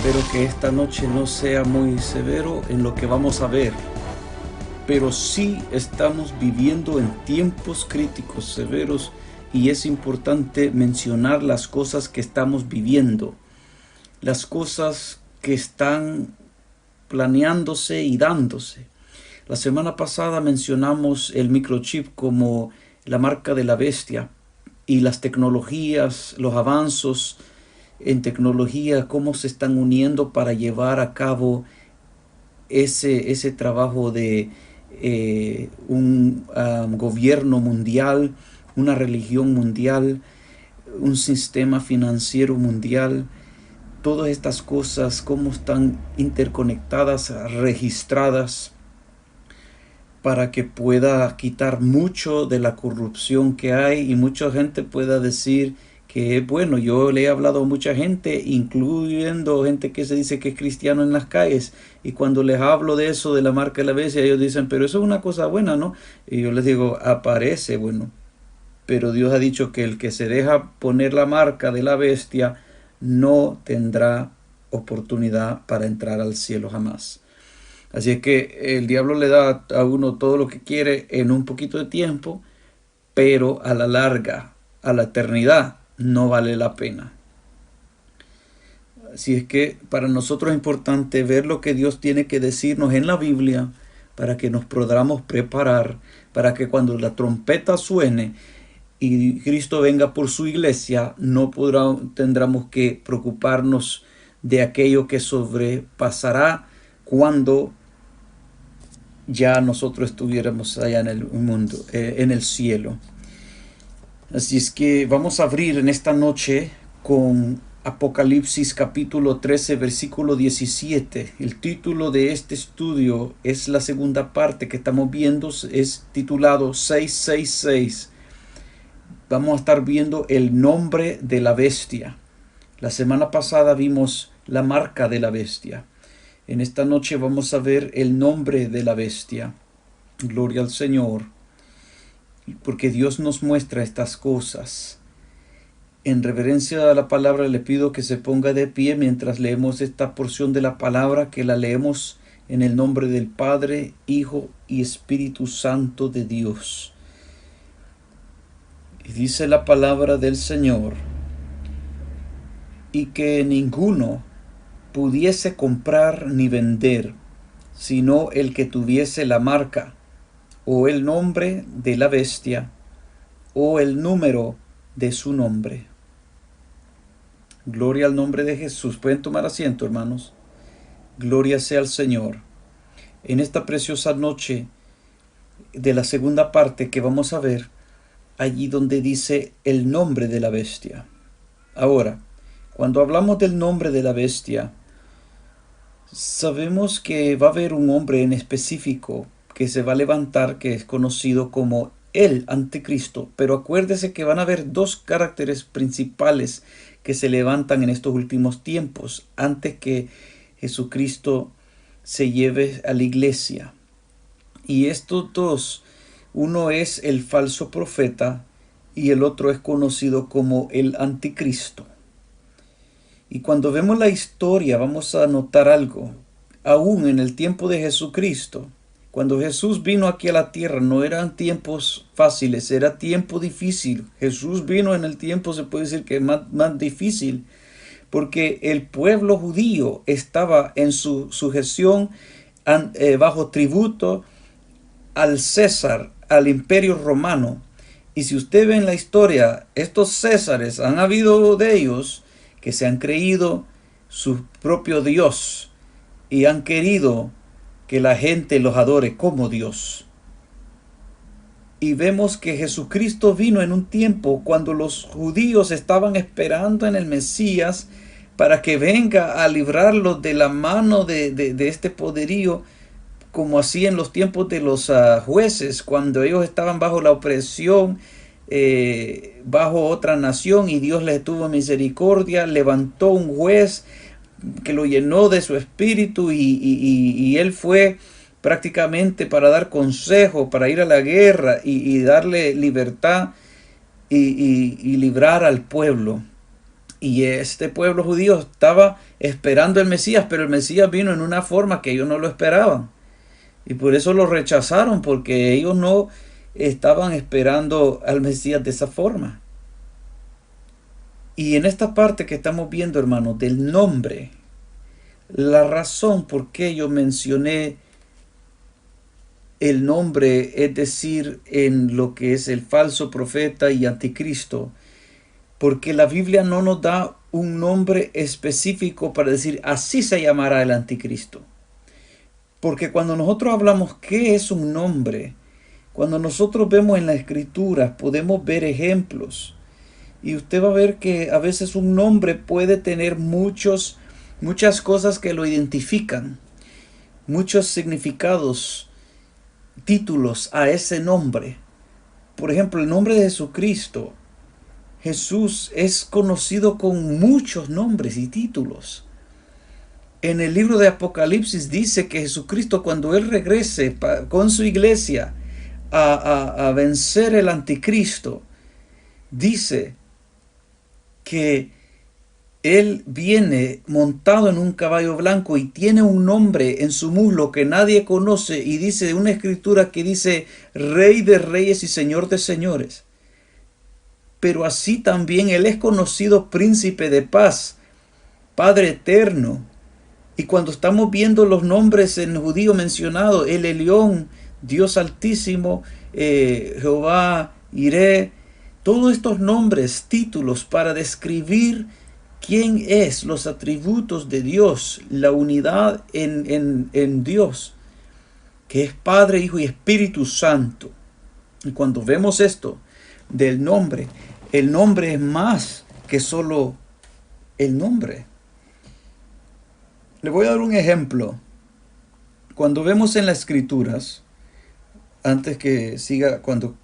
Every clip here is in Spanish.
Espero que esta noche no sea muy severo en lo que vamos a ver, pero sí estamos viviendo en tiempos críticos severos y es importante mencionar las cosas que estamos viviendo, las cosas que están planeándose y dándose. La semana pasada mencionamos el microchip como la marca de la bestia y las tecnologías, los avances en tecnología, cómo se están uniendo para llevar a cabo ese trabajo de un gobierno mundial, una religión mundial, un sistema financiero mundial. Todas estas cosas, cómo están interconectadas, registradas, para que pueda quitar mucho de la corrupción que hay y mucha gente pueda decir que bueno. Yo le he hablado a mucha gente, incluyendo gente que se dice que es cristiano en las calles, y cuando les hablo de eso, de la marca de la bestia, ellos dicen, pero eso es una cosa buena, ¿no? Y yo les digo, aparece bueno, pero Dios ha dicho que el que se deja poner la marca de la bestia no tendrá oportunidad para entrar al cielo jamás. Así es que el diablo le da a uno todo lo que quiere en un poquito de tiempo, pero a la larga, a la eternidad, no vale la pena. Así es que para nosotros es importante ver lo que Dios tiene que decirnos en la Biblia para que nos podamos preparar, para que cuando la trompeta suene y Cristo venga por su iglesia, no tendremos que preocuparnos de aquello que sobrepasará cuando ya nosotros estuviéramos allá en el mundo, en el cielo. Así es que vamos a abrir en esta noche con Apocalipsis capítulo 13, versículo 17. El título de este estudio es la segunda parte que estamos viendo, es titulado 666. Vamos a estar viendo el nombre de la bestia. La semana pasada vimos la marca de la bestia. En esta noche vamos a ver el nombre de la bestia. Gloria al Señor, porque Dios nos muestra estas cosas. En reverencia a la palabra le pido que se ponga de pie mientras leemos esta porción de la palabra, que la leemos en el nombre del Padre, Hijo y Espíritu Santo de Dios. Y dice la palabra del Señor: y que ninguno pudiese comprar ni vender, sino el que tuviese la marca, o el nombre de la bestia, o el número de su nombre. Gloria al nombre de Jesús. Pueden tomar asiento, hermanos. Gloria sea al Señor. En esta preciosa noche de la segunda parte que vamos a ver, allí donde dice el nombre de la bestia. Ahora, cuando hablamos del nombre de la bestia, sabemos que va a haber un hombre en específico que se va a levantar, que es conocido como el anticristo. Pero acuérdese que van a haber dos caracteres principales que se levantan en estos últimos tiempos, antes que Jesucristo se lleve a la iglesia. Y estos dos, uno es el falso profeta y el otro es conocido como el anticristo. Y cuando vemos la historia vamos a notar algo. Aún en el tiempo de Jesucristo, cuando Jesús vino aquí a la tierra, no eran tiempos fáciles, era tiempo difícil. Jesús vino en el tiempo, se puede decir que más difícil, porque el pueblo judío estaba en su sujeción bajo tributo al César, al imperio romano. Y si usted ve en la historia, estos césares, han habido de ellos que se han creído su propio Dios y han querido que la gente los adore como Dios. Y vemos que Jesucristo vino en un tiempo cuando los judíos estaban esperando en el Mesías para que venga a librarlos de la mano de este poderío, como así en los tiempos de los jueces, cuando ellos estaban bajo la opresión, bajo otra nación, y Dios les tuvo misericordia, levantó un juez que lo llenó de su espíritu y él fue prácticamente para dar consejo, para ir a la guerra y darle libertad y librar al pueblo. Y este pueblo judío estaba esperando el Mesías, pero el Mesías vino en una forma que ellos no lo esperaban. Y por eso lo rechazaron, porque ellos no estaban esperando al Mesías de esa forma. Y en esta parte que estamos viendo, hermanos, del nombre, la razón por qué yo mencioné el nombre, es decir, en lo que es el falso profeta y anticristo, porque la Biblia no nos da un nombre específico para decir así se llamará el anticristo. Porque cuando nosotros hablamos qué es un nombre, cuando nosotros vemos en la escritura, podemos ver ejemplos. Y usted va a ver que a veces un nombre puede tener muchas cosas que lo identifican, muchos significados, títulos a ese nombre. Por ejemplo, el nombre de Jesucristo. Jesús es conocido con muchos nombres y títulos. En el libro de Apocalipsis dice que Jesucristo, cuando Él regrese con su iglesia a vencer el anticristo, dice que Él viene montado en un caballo blanco y tiene un nombre en su muslo que nadie conoce, y dice una escritura que dice Rey de Reyes y Señor de Señores. Pero así también Él es conocido Príncipe de Paz, Padre Eterno. Y cuando estamos viendo los nombres en judío mencionados, el Elión, Dios Altísimo, Jehová, Iré, todos estos nombres, títulos para describir quién es, los atributos de Dios, la unidad en Dios, que es Padre, Hijo y Espíritu Santo. Y cuando vemos esto del nombre, el nombre es más que solo el nombre. Le voy a dar un ejemplo. Cuando vemos en las escrituras, antes que siga,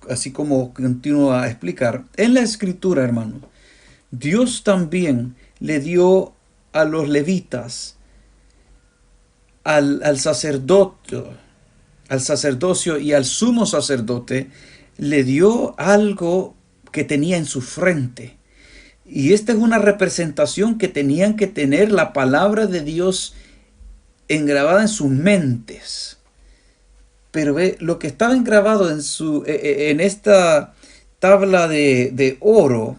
así como continúa a explicar, en la escritura, hermano, Dios también le dio a los levitas, al sacerdocio y al sumo sacerdote, le dio algo que tenía en su frente. Y esta es una representación que tenían que tener la palabra de Dios engravada en sus mentes. Pero ve, lo que estaba engravado en esta tabla de oro,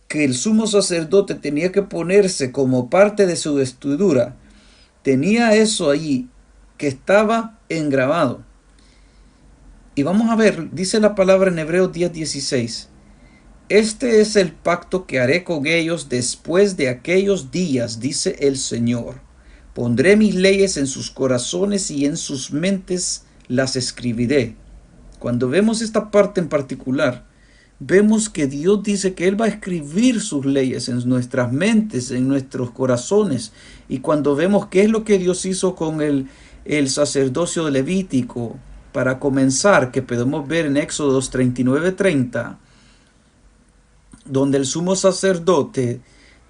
que el sumo sacerdote tenía que ponerse como parte de su vestidura, tenía eso allí que estaba engravado. Y vamos a ver, dice la palabra en Hebreos 10:16. Este es el pacto que haré con ellos después de aquellos días, dice el Señor. Pondré mis leyes en sus corazones y en sus mentes las escribiré. Cuando vemos esta parte en particular, vemos que Dios dice que Él va a escribir sus leyes en nuestras mentes, en nuestros corazones. Y cuando vemos qué es lo que Dios hizo con el sacerdocio levítico, para comenzar, que podemos ver en Éxodos 39:30, donde el sumo sacerdote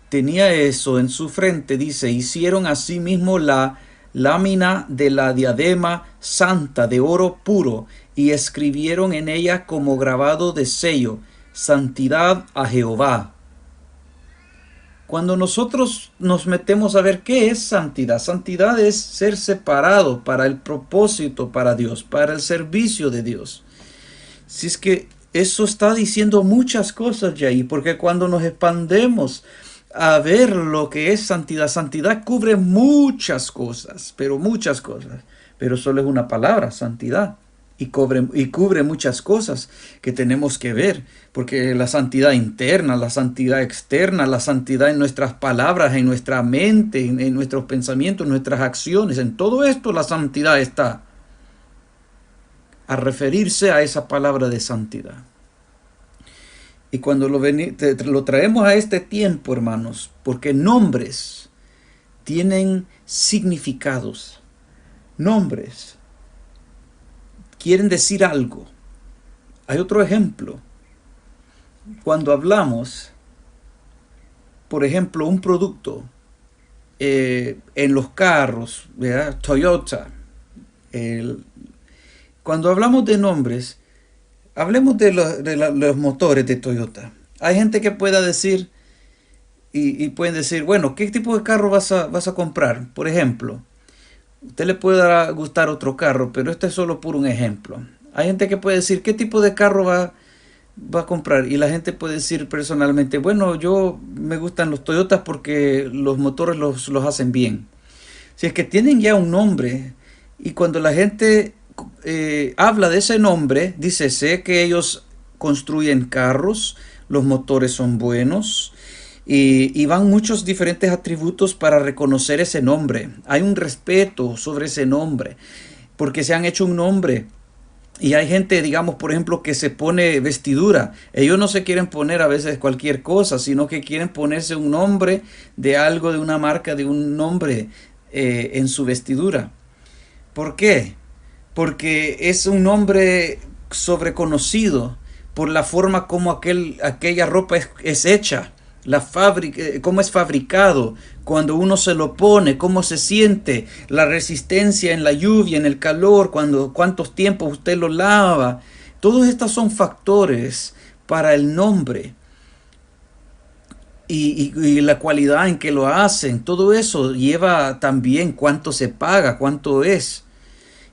tenía eso en su frente, dice, hicieron asimismo la lámina de la diadema santa de oro puro y escribieron en ella como grabado de sello, santidad a Jehová. Cuando nosotros nos metemos a ver qué es santidad, santidad es ser separado para el propósito para Dios, para el servicio de Dios. Si es que eso está diciendo muchas cosas ya ahí, porque cuando nos expandemos a ver lo que es santidad, santidad cubre muchas cosas, pero solo es una palabra, santidad, y cubre muchas cosas que tenemos que ver, porque la santidad interna, la santidad externa, la santidad en nuestras palabras, en nuestra mente, en nuestros pensamientos, en nuestras acciones, en todo esto la santidad está a referirse a esa palabra de santidad. Y cuando lo traemos a este tiempo, hermanos, porque nombres tienen significados. Nombres quieren decir algo. Hay otro ejemplo. Cuando hablamos, por ejemplo, un producto en los carros, ¿verdad? Toyota. Cuando hablamos de nombres, hablemos de los motores de Toyota. Hay gente que pueda decir, y pueden decir, bueno, ¿qué tipo de carro vas a comprar? Por ejemplo, usted le puede gustar otro carro, pero este es solo por un ejemplo. Hay gente que puede decir, ¿qué tipo de carro va a comprar? Y la gente puede decir personalmente, bueno, yo me gustan los Toyotas porque los motores los hacen bien. Si es que tienen ya un nombre y cuando la gente habla de ese nombre, dice, sé que ellos construyen carros, los motores son buenos y van muchos diferentes atributos para reconocer ese nombre. Hay un respeto sobre ese nombre porque se han hecho un nombre. Y hay gente, digamos, por ejemplo, que se pone vestidura. Ellos no se quieren poner a veces cualquier cosa, sino que quieren ponerse un nombre de algo, de una marca, de un nombre en su vestidura. ¿Por qué? Porque es un nombre sobreconocido por la forma como aquella ropa es hecha, la fábrica, cómo es fabricado, cuando uno se lo pone, cómo se siente, la resistencia en la lluvia, en el calor, cuántos tiempos usted lo lava. Todos estos son factores para el nombre y la cualidad en que lo hacen. Todo eso lleva también cuánto se paga, cuánto es.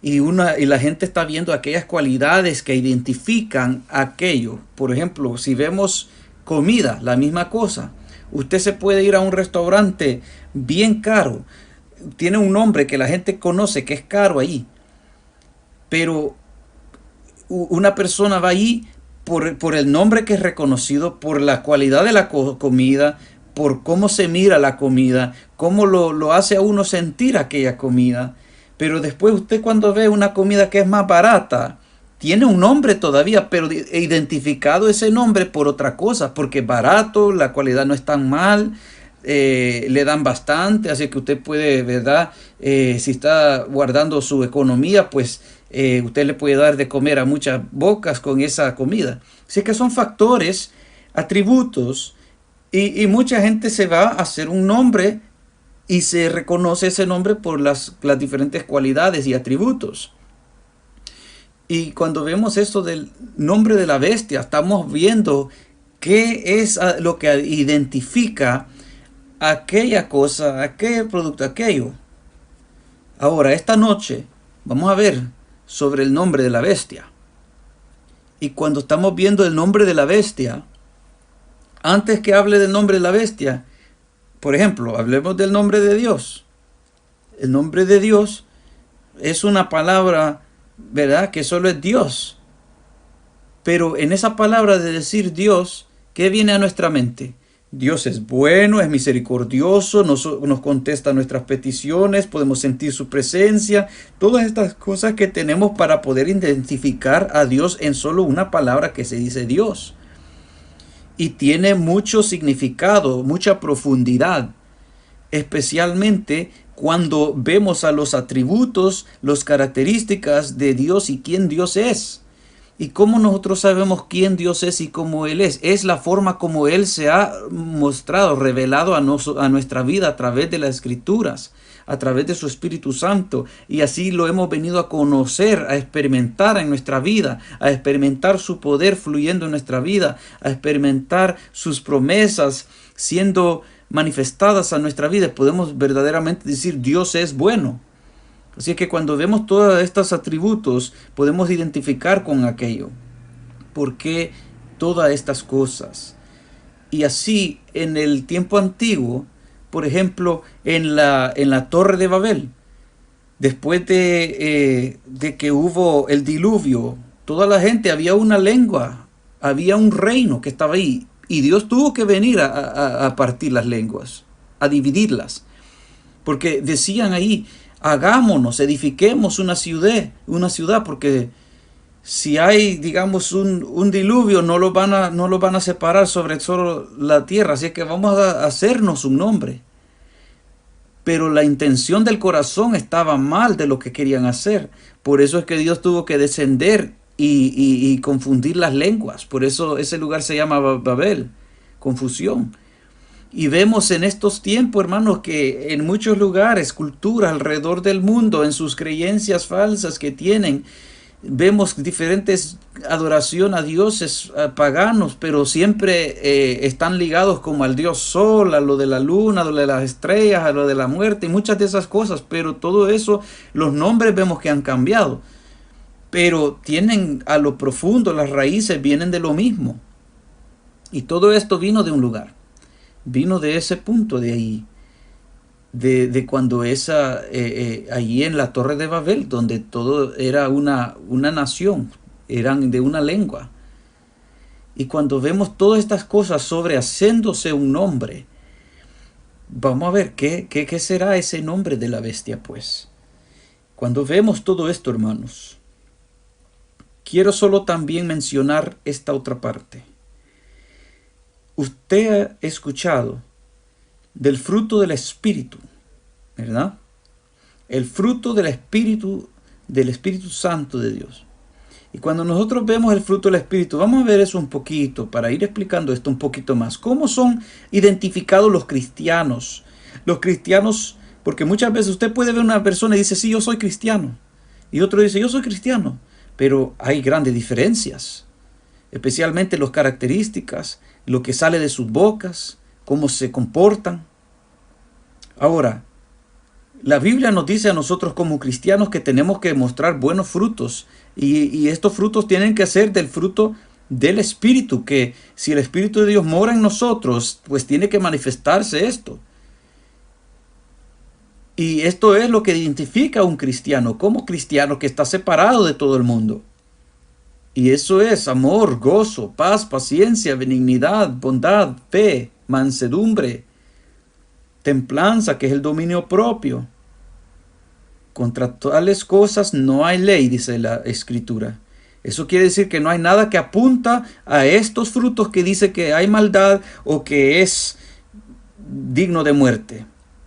Y la gente está viendo aquellas cualidades que identifican aquello. Por ejemplo, si vemos comida, la misma cosa. Usted se puede ir a un restaurante bien caro. Tiene un nombre que la gente conoce que es caro ahí. Pero una persona va ahí por el nombre que es reconocido, por la cualidad de la comida, por cómo se mira la comida, cómo lo hace a uno sentir aquella comida. Pero después usted cuando ve una comida que es más barata, tiene un nombre todavía, pero identificado ese nombre por otra cosa, porque es barato, la cualidad no es tan mal, le dan bastante, así que usted puede, ¿verdad? Si está guardando su economía, pues usted le puede dar de comer a muchas bocas con esa comida. Así que son factores, atributos, y mucha gente se va a hacer un nombre y se reconoce ese nombre por las diferentes cualidades y atributos. Y cuando vemos esto del nombre de la bestia, estamos viendo qué es lo que identifica aquella cosa, aquel producto, aquello. Ahora, esta noche vamos a ver sobre el nombre de la bestia. Y cuando estamos viendo el nombre de la bestia, antes que hable del nombre de la bestia, por ejemplo, hablemos del nombre de Dios. El nombre de Dios es una palabra, ¿verdad? Que solo es Dios. Pero en esa palabra de decir Dios, ¿qué viene a nuestra mente? Dios es bueno, es misericordioso, nos contesta nuestras peticiones, podemos sentir su presencia. Todas estas cosas que tenemos para poder identificar a Dios en solo una palabra que se dice Dios. Y tiene mucho significado, mucha profundidad, especialmente cuando vemos a los atributos, las características de Dios y quién Dios es. ¿Y cómo nosotros sabemos quién Dios es y cómo Él es? Es la forma como Él se ha mostrado, revelado a nuestra vida a través de las Escrituras, a través de su Espíritu Santo. Y así lo hemos venido a conocer, a experimentar en nuestra vida, a experimentar su poder fluyendo en nuestra vida, a experimentar sus promesas siendo manifestadas a nuestra vida. Podemos verdaderamente decir Dios es bueno. Así que cuando vemos todos estos atributos, podemos identificar con aquello. ¿Por qué todas estas cosas? Y así, en el tiempo antiguo, por ejemplo, en la Torre de Babel, después de que hubo el diluvio, toda la gente, había una lengua, había un reino que estaba ahí. Y Dios tuvo que venir a partir las lenguas, a dividirlas. Porque decían ahí, hagámonos, edifiquemos una ciudad, porque si hay, digamos, un diluvio, no lo van a separar sobre solo la tierra, así que vamos a hacernos un nombre. Pero la intención del corazón estaba mal de lo que querían hacer. Por eso es que Dios tuvo que descender y confundir las lenguas. Por eso ese lugar se llama Babel, confusión. Y vemos en estos tiempos, hermanos, que en muchos lugares, culturas alrededor del mundo, en sus creencias falsas que tienen, vemos diferentes adoración a dioses paganos, pero siempre están ligados como al dios sol, a lo de la luna, a lo de las estrellas, a lo de la muerte y muchas de esas cosas, pero todo eso, los nombres vemos que han cambiado, pero tienen a lo profundo, las raíces vienen de lo mismo. Y todo esto vino de un lugar, vino de ese punto de ahí, de cuando allí en la Torre de Babel, donde todo era una nación, eran de una lengua. Y cuando vemos todas estas cosas sobre haciéndose un nombre, vamos a ver qué será ese nombre de la bestia, pues. Cuando vemos todo esto, hermanos, quiero solo también mencionar esta otra parte. Usted ha escuchado del fruto del Espíritu, ¿verdad? El fruto del Espíritu Santo de Dios. Y cuando nosotros vemos el fruto del Espíritu, vamos a ver eso un poquito, para ir explicando esto un poquito más. ¿Cómo son identificados los cristianos? Los cristianos, porque muchas veces usted puede ver una persona y dice, sí, yo soy cristiano. Y otro dice, yo soy cristiano. Pero hay grandes diferencias, especialmente las características, lo que sale de sus bocas, cómo se comportan. Ahora, la Biblia nos dice a nosotros como cristianos que tenemos que mostrar buenos frutos y estos frutos tienen que ser del fruto del Espíritu, que si el Espíritu de Dios mora en nosotros, pues tiene que manifestarse esto. Y esto es lo que identifica a un cristiano como cristiano que está separado de todo el mundo. Y eso es amor, gozo, paz, paciencia, benignidad, bondad, fe, mansedumbre, templanza, que es el dominio propio. Contra tales cosas no hay ley, dice la Escritura. Eso quiere decir que no hay nada que apunta a estos frutos que dice que hay maldad o que es digno de muerte.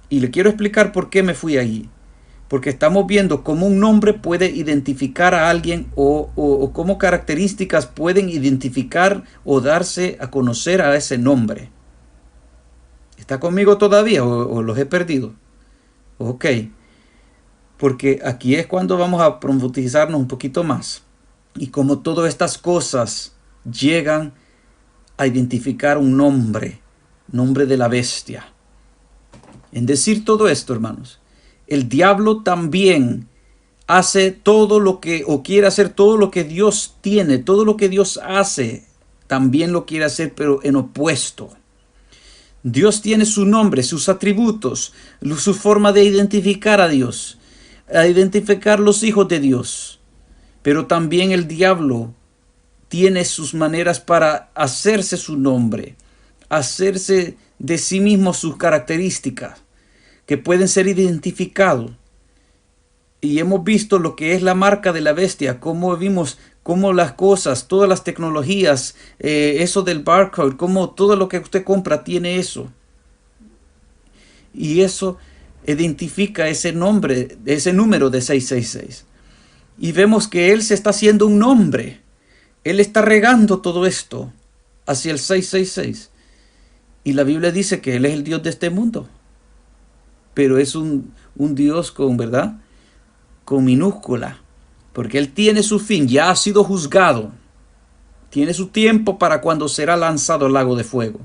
Y le quiero explicar por qué me fui allí. Porque estamos viendo cómo un nombre puede identificar a alguien o cómo características pueden identificar o darse a conocer a ese nombre. ¿Está conmigo todavía o los he perdido? Ok. Porque aquí es cuando vamos a profundizarnos un poquito más. Y como todas estas cosas llegan a identificar un nombre de la bestia. En decir todo esto, hermanos, el diablo también hace todo lo que, o quiere hacer todo lo que Dios tiene, todo lo que Dios hace, también lo quiere hacer, pero en opuesto. Dios tiene su nombre, sus atributos, su forma de identificar a Dios, a identificar los hijos de Dios. Pero también el diablo tiene sus maneras para hacerse su nombre, hacerse de sí mismo sus características, que pueden ser identificados. Y hemos visto lo que es la marca de la bestia, cómo vimos cómo las cosas, todas las tecnologías, eso del barcode, cómo todo lo que usted compra tiene eso. Y eso identifica ese nombre, ese número de 666. Y vemos que él se está haciendo un nombre. Él está regando todo esto hacia el 666. Y la Biblia dice que él es el Dios de este mundo. Pero es un Dios con, ¿verdad?, con minúscula. Porque él tiene su fin, ya ha sido juzgado. Tiene su tiempo para cuando será lanzado al lago de fuego.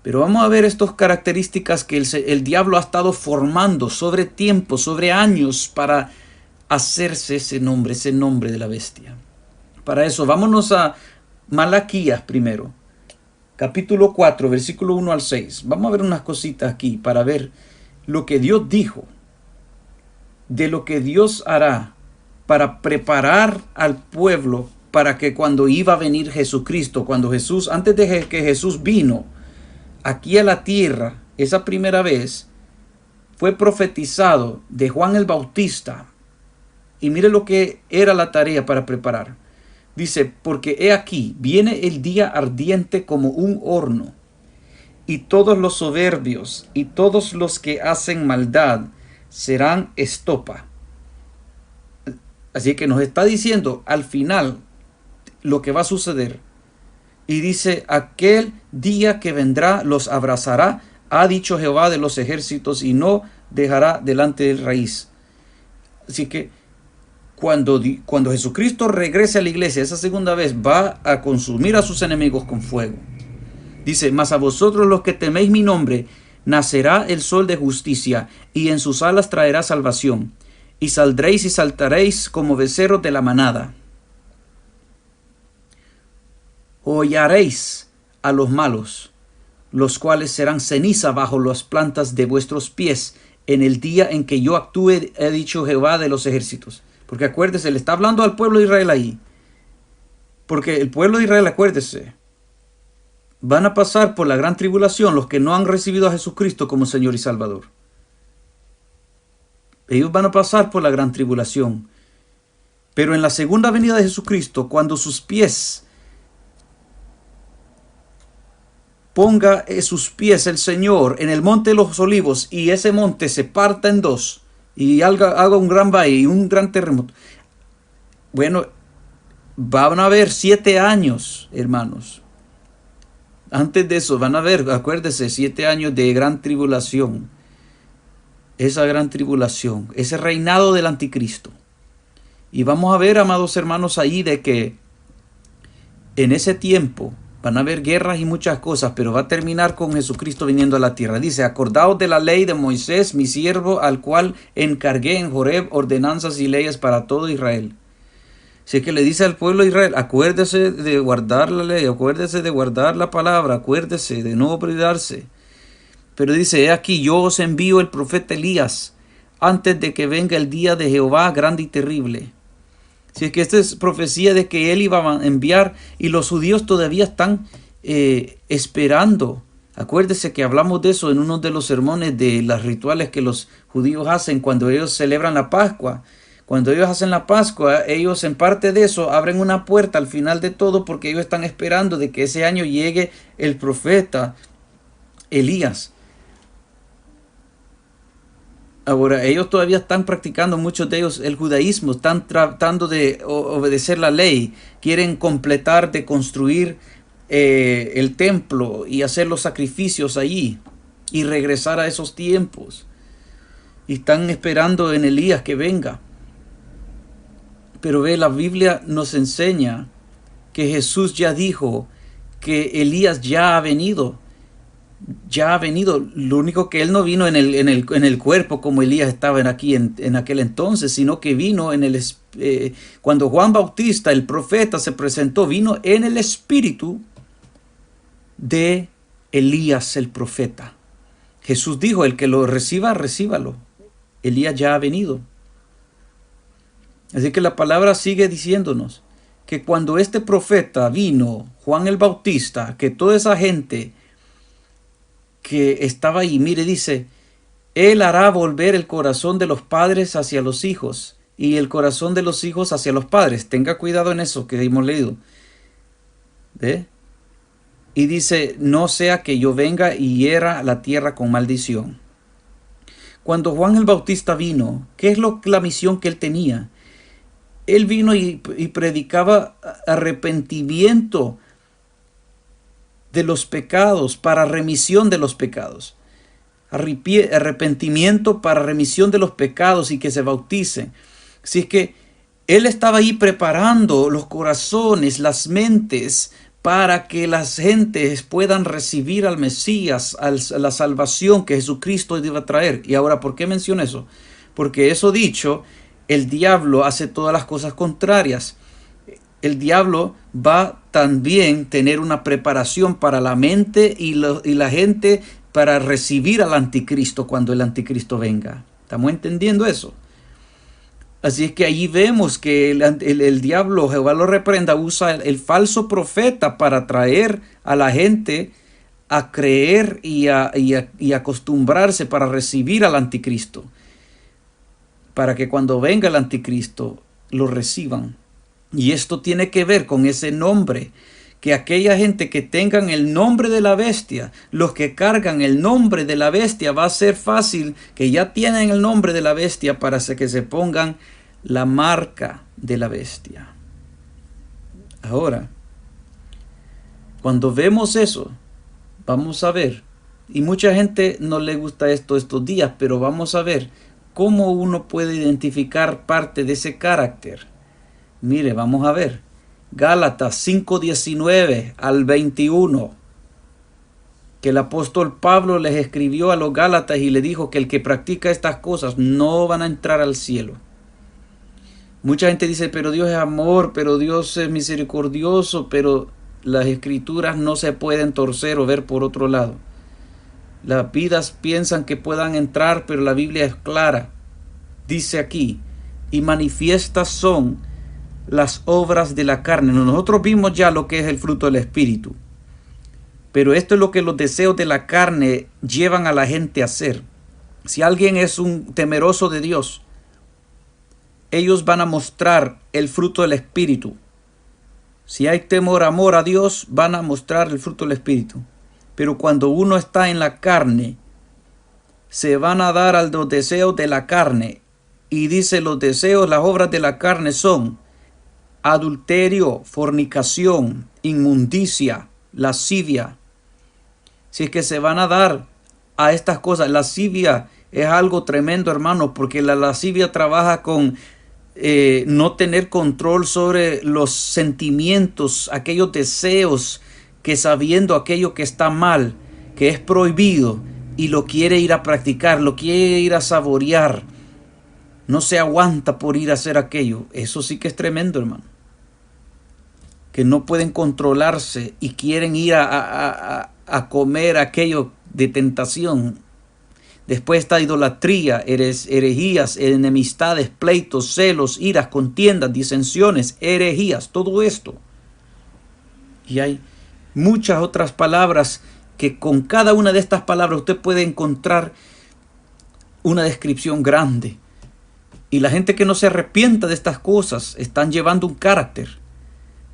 Pero vamos a ver estas características que el diablo ha estado formando sobre tiempo, sobre años, para hacerse ese nombre de la bestia. Para eso, vámonos a Malaquías primero. Capítulo 4, versículo 1 al 6. Vamos a ver unas cositas aquí para ver lo que Dios dijo, de lo que Dios hará para preparar al pueblo para que cuando iba a venir Jesucristo, cuando Jesús, antes de que Jesús vino aquí a la tierra, esa primera vez, fue profetizado de Juan el Bautista. Y mire lo que era la tarea para preparar. Dice, porque he aquí, viene el día ardiente como un horno, y todos los soberbios y todos los que hacen maldad serán estopa. Así que nos está diciendo al final lo que va a suceder. Y dice, aquel día que vendrá los abrazará, ha dicho Jehová de los ejércitos, y no dejará delante del raíz. Así que cuando Jesucristo regrese a la iglesia esa segunda vez, va a consumir a sus enemigos con fuego. Dice, mas a vosotros los que teméis mi nombre, nacerá el sol de justicia, y en sus alas traerá salvación. Y saldréis y saltaréis como becerros de la manada. Hollaréis a los malos, los cuales serán ceniza bajo las plantas de vuestros pies, en el día en que yo actúe, he dicho Jehová de los ejércitos. Porque acuérdese, le está hablando al pueblo de Israel ahí. Porque el pueblo de Israel, acuérdese, van a pasar por la gran tribulación los que no han recibido a Jesucristo como Señor y Salvador. Ellos van a pasar por la gran tribulación. Pero en la segunda venida de Jesucristo, cuando sus pies ponga sus pies el Señor en el monte de los olivos y ese monte se parta en dos y haga un gran valle y un gran terremoto. Bueno, van a haber 7 años, hermanos. Antes de eso van a haber, acuérdese, 7 años de gran tribulación. Esa gran tribulación, ese reinado del anticristo. Y vamos a ver, amados hermanos, ahí de que en ese tiempo van a haber guerras y muchas cosas, pero va a terminar con Jesucristo viniendo a la tierra. Dice, acordaos de la ley de Moisés, mi siervo, al cual encargué en Joreb ordenanzas y leyes para todo Israel. Así que le dice al pueblo de Israel, acuérdese de guardar la ley, acuérdese de guardar la palabra, acuérdese de no olvidarse. Pero dice, he aquí yo os envío el profeta Elías, antes de que venga el día de Jehová grande y terrible. Si es que esta es profecía de que él iba a enviar y los judíos todavía están esperando. Acuérdese que hablamos de eso en uno de los sermones de los rituales que los judíos hacen cuando ellos celebran la Pascua. Cuando ellos hacen la Pascua, ellos en parte de eso abren una puerta al final de todo porque ellos están esperando de que ese año llegue el profeta Elías. Ahora, ellos todavía están practicando, muchos de ellos, el judaísmo, están tratando de obedecer la ley, quieren completar, de construir el templo y hacer los sacrificios allí y regresar a esos tiempos. Y están esperando en Elías que venga. Pero ve, la Biblia nos enseña que Jesús ya dijo que Elías ya ha venido. Ya ha venido. Lo único que él no vino en el cuerpo como Elías estaba en aquel entonces, sino que vino cuando Juan Bautista, el profeta, se presentó, vino en el espíritu de Elías, el profeta. Jesús dijo, el que lo reciba, recíbalo. Elías ya ha venido. Así que la palabra sigue diciéndonos que cuando este profeta vino, Juan el Bautista, que toda esa gente que estaba ahí, mire, dice, él hará volver el corazón de los padres hacia los hijos y el corazón de los hijos hacia los padres. Tenga cuidado en eso que hemos leído. ¿Ve? Y dice, no sea que yo venga y hiera la tierra con maldición. Cuando Juan el Bautista vino, ¿qué es la misión que él tenía? Él vino y predicaba arrepentimiento de los pecados, para remisión de los pecados. Arrepentimiento para remisión de los pecados y que se bauticen. Así es que él estaba ahí preparando los corazones, las mentes, para que las gentes puedan recibir al Mesías, a la salvación que Jesucristo iba a traer. Y ahora, ¿por qué menciono eso? Porque eso dicho, el diablo hace todas las cosas contrarias. El diablo va también a tener una preparación para la mente y la gente para recibir al anticristo cuando el anticristo venga. ¿Estamos entendiendo eso? Así es que allí vemos que el diablo, Jehová lo reprenda, usa el falso profeta para atraer a la gente a creer y acostumbrarse para recibir al anticristo. Para que cuando venga el anticristo lo reciban. Y esto tiene que ver con ese nombre, que aquella gente que tengan el nombre de la bestia, los que cargan el nombre de la bestia, va a ser fácil que ya tienen el nombre de la bestia para que se pongan la marca de la bestia. Ahora, cuando vemos eso, vamos a ver, y mucha gente no le gusta esto estos días, pero vamos a ver ¿cómo uno puede identificar parte de ese carácter? Mire, vamos a ver. Gálatas 5:19 al 21, que el apóstol Pablo les escribió a los Gálatas y le dijo que el que practica estas cosas no van a entrar al cielo. Mucha gente dice, pero Dios es amor, pero Dios es misericordioso, pero las escrituras no se pueden torcer o ver por otro lado. Las vidas piensan que puedan entrar, pero la Biblia es clara. Dice aquí, y manifiestas son las obras de la carne. Nosotros vimos ya lo que es el fruto del Espíritu, pero esto es lo que los deseos de la carne llevan a la gente a hacer. Si alguien es un temeroso de Dios, ellos van a mostrar el fruto del Espíritu. Si hay temor, amor a Dios, van a mostrar el fruto del Espíritu. Pero cuando uno está en la carne, se van a dar a los deseos de la carne. Y dice, los deseos, las obras de la carne son adulterio, fornicación, inmundicia, lascivia. Si es que se van a dar a estas cosas. Lascivia es algo tremendo, hermano, porque la lascivia trabaja con no tener control sobre los sentimientos, aquellos deseos que, sabiendo aquello que está mal, que es prohibido, y lo quiere ir a practicar, lo quiere ir a saborear, no se aguanta por ir a hacer aquello. Eso sí que es tremendo, hermano, que no pueden controlarse y quieren ir a comer aquello de tentación. Después está idolatría, herejías, enemistades, pleitos, celos, iras, contiendas, disensiones, herejías, todo esto. Y hay muchas otras palabras que con cada una de estas palabras usted puede encontrar una descripción grande. Y la gente que no se arrepienta de estas cosas están llevando un carácter.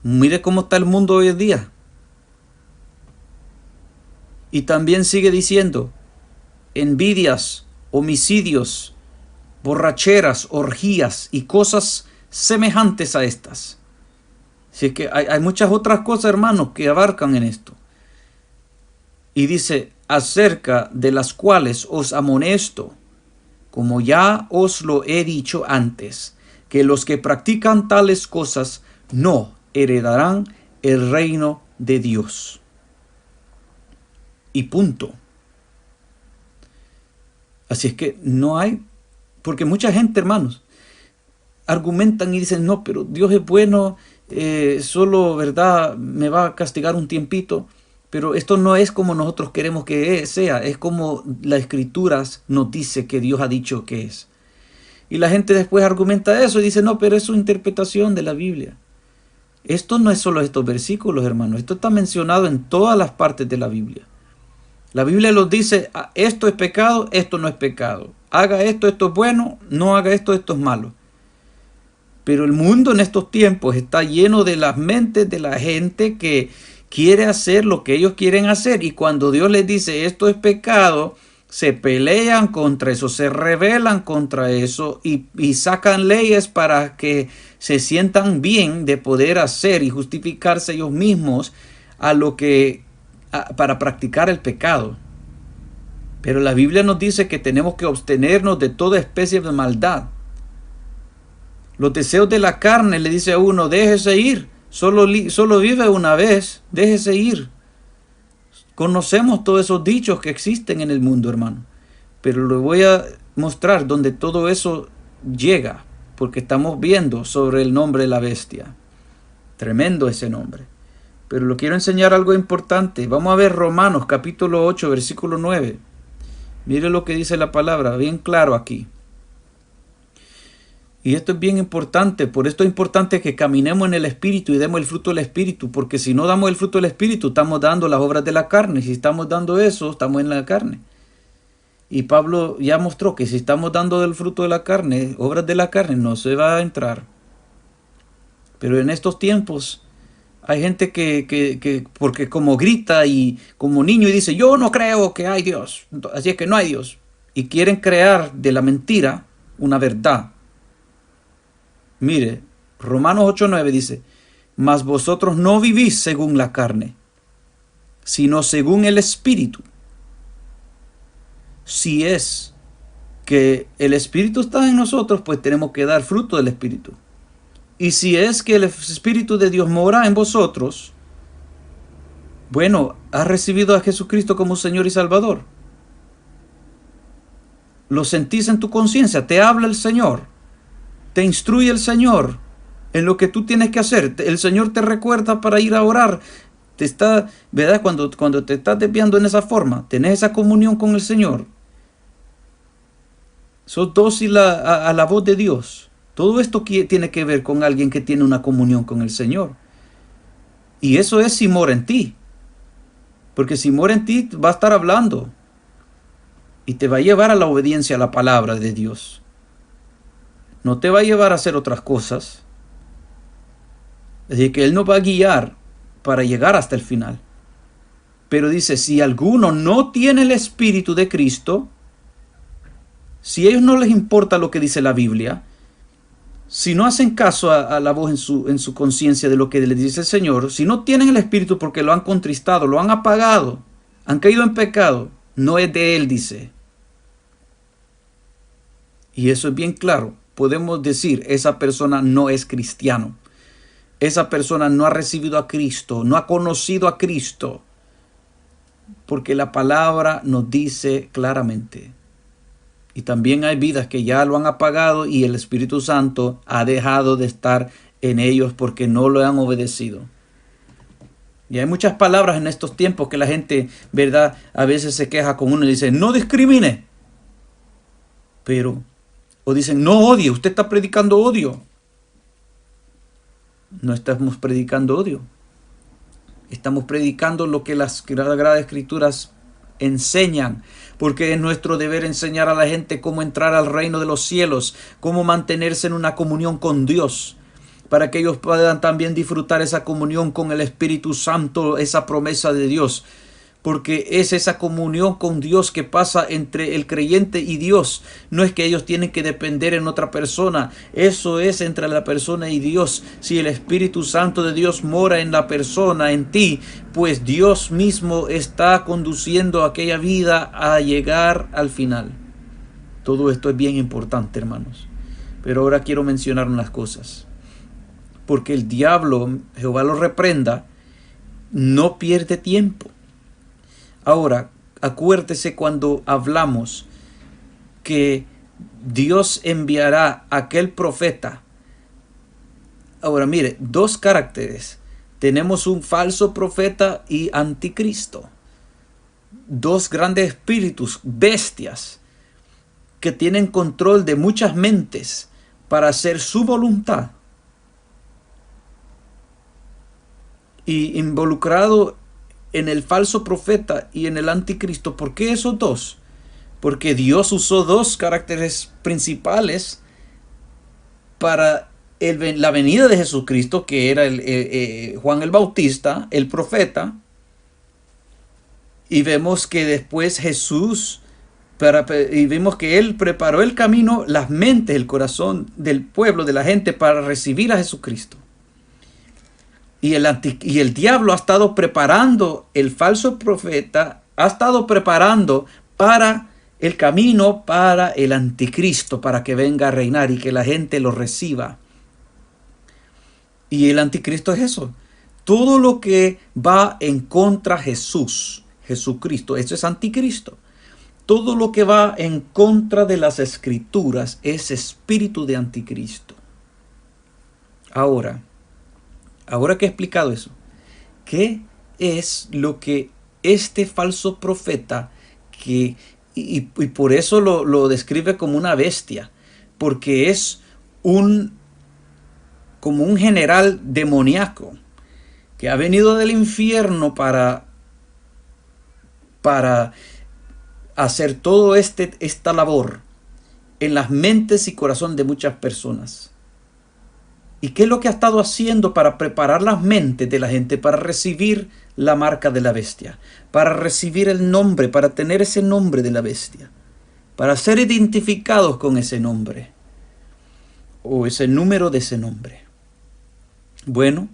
Mire cómo está el mundo hoy en día. Y también sigue diciendo, envidias, homicidios, borracheras, orgías y cosas semejantes a estas. Así es que hay muchas otras cosas, hermanos, que abarcan en esto. Y dice, acerca de las cuales os amonesto, como ya os lo he dicho antes, que los que practican tales cosas no heredarán el reino de Dios. Y punto. Así es que no hay, porque mucha gente, hermanos, argumentan y dicen, no, pero Dios es bueno, solo, ¿verdad?, me va a castigar un tiempito. Pero esto no es como nosotros queremos que sea, es como las Escrituras nos dice que Dios ha dicho que es. Y la gente después argumenta eso y dice, no, pero es su interpretación de la Biblia. Esto no es solo estos versículos, hermanos, esto está mencionado en todas las partes de la Biblia. La Biblia nos dice, esto es pecado, esto no es pecado. Haga esto, esto es bueno, no haga esto, esto es malo. Pero el mundo en estos tiempos está lleno de las mentes de la gente que quiere hacer lo que ellos quieren hacer. Y cuando Dios les dice, esto es pecado, se pelean contra eso, se rebelan contra eso y sacan leyes para que se sientan bien de poder hacer y justificarse ellos mismos a lo que para practicar el pecado. Pero la Biblia nos dice que tenemos que abstenernos de toda especie de maldad. Los deseos de la carne le dice a uno, déjese ir, solo vive una vez, déjese ir. Conocemos todos esos dichos que existen en el mundo, hermano, pero le voy a mostrar donde todo eso llega, porque estamos viendo sobre el nombre de la bestia. Tremendo ese nombre. Pero lo quiero enseñar algo importante. Vamos a ver Romanos capítulo 8, versículo 9. Mire lo que dice la palabra, bien claro aquí. Y esto es bien importante, por esto es importante que caminemos en el Espíritu y demos el fruto del Espíritu, porque si no damos el fruto del Espíritu, estamos dando las obras de la carne. Si estamos dando eso, estamos en la carne. Y Pablo ya mostró que si estamos dando el fruto de la carne, obras de la carne, no se va a entrar. Pero en estos tiempos hay gente que porque como grita y como niño y dice, yo no creo que hay Dios, así es que no hay Dios. Y quieren crear de la mentira una verdad. Mire, Romanos 8:9 dice, mas vosotros no vivís según la carne, sino según el Espíritu. Si es que el Espíritu está en nosotros, pues tenemos que dar fruto del Espíritu. Y si es que el Espíritu de Dios mora en vosotros, bueno, has recibido a Jesucristo como Señor y Salvador. Lo sentís en tu conciencia, te habla el Señor, te instruye el Señor en lo que tú tienes que hacer. El Señor te recuerda para ir a orar. Te está, ¿verdad? Cuando te estás desviando en esa forma, tenés esa comunión con el Señor. Sos dócil a la voz de Dios. Todo esto tiene que ver con alguien que tiene una comunión con el Señor. Y eso es si mora en ti. Porque si mora en ti, va a estar hablando. Y te va a llevar a la obediencia a la palabra de Dios. No te va a llevar a hacer otras cosas. Es decir, que Él nos va a guiar para llegar hasta el final. Pero dice, si alguno no tiene el Espíritu de Cristo, si a ellos no les importa lo que dice la Biblia, si no hacen caso a la voz en su conciencia de lo que les dice el Señor, si no tienen el Espíritu porque lo han contristado, lo han apagado, han caído en pecado, no es de Él, dice. Y eso es bien claro. Podemos decir, esa persona no es cristiano. Esa persona no ha recibido a Cristo, no ha conocido a Cristo. Porque la palabra nos dice claramente. Y también hay vidas que ya lo han apagado y el Espíritu Santo ha dejado de estar en ellos porque no lo han obedecido. Y hay muchas palabras en estos tiempos que la gente, ¿verdad? A veces se queja con uno y dice, no discrimine. Pero, o dicen, no odie, usted está predicando odio. No estamos predicando odio. Estamos predicando lo que las Sagradas Escrituras enseñan, porque es nuestro deber enseñar a la gente cómo entrar al reino de los cielos, cómo mantenerse en una comunión con Dios, para que ellos puedan también disfrutar esa comunión con el Espíritu Santo, esa promesa de Dios. Porque es esa comunión con Dios que pasa entre el creyente y Dios. No es que ellos tienen que depender en otra persona. Eso es entre la persona y Dios. Si el Espíritu Santo de Dios mora en la persona, en ti, pues Dios mismo está conduciendo aquella vida a llegar al final. Todo esto es bien importante, hermanos. Pero ahora quiero mencionar unas cosas. Porque el diablo, Jehová lo reprenda, no pierde tiempo. Ahora, acuérdese cuando hablamos que Dios enviará a aquel profeta. Ahora, mire, dos caracteres. Tenemos un falso profeta y anticristo. Dos grandes espíritus, bestias, que tienen control de muchas mentes para hacer su voluntad. Y involucrado en el falso profeta y en el anticristo. ¿Por qué esos dos? Porque Dios usó dos caracteres principales para la venida de Jesucristo, que era Juan el Bautista, el profeta. Y vemos que después Jesús, y vemos que Él preparó el camino, las mentes, el corazón del pueblo, de la gente, para recibir a Jesucristo. Y el diablo ha estado preparando, el falso profeta ha estado preparando para el camino para el anticristo, para que venga a reinar y que la gente lo reciba. Y el anticristo es eso. Todo lo que va en contra de Jesucristo, eso es anticristo. Todo lo que va en contra de las escrituras es espíritu de anticristo. Ahora que he explicado eso, ¿qué es lo que este falso profeta, y por eso lo describe como una bestia, porque es como un general demoníaco que ha venido del infierno para hacer todo esta labor en las mentes y corazón de muchas personas? ¿Y qué es lo que ha estado haciendo para preparar las mentes de la gente para recibir la marca de la bestia? Para recibir el nombre, para tener ese nombre de la bestia. Para ser identificados con ese nombre. O ese número de ese nombre. Bueno,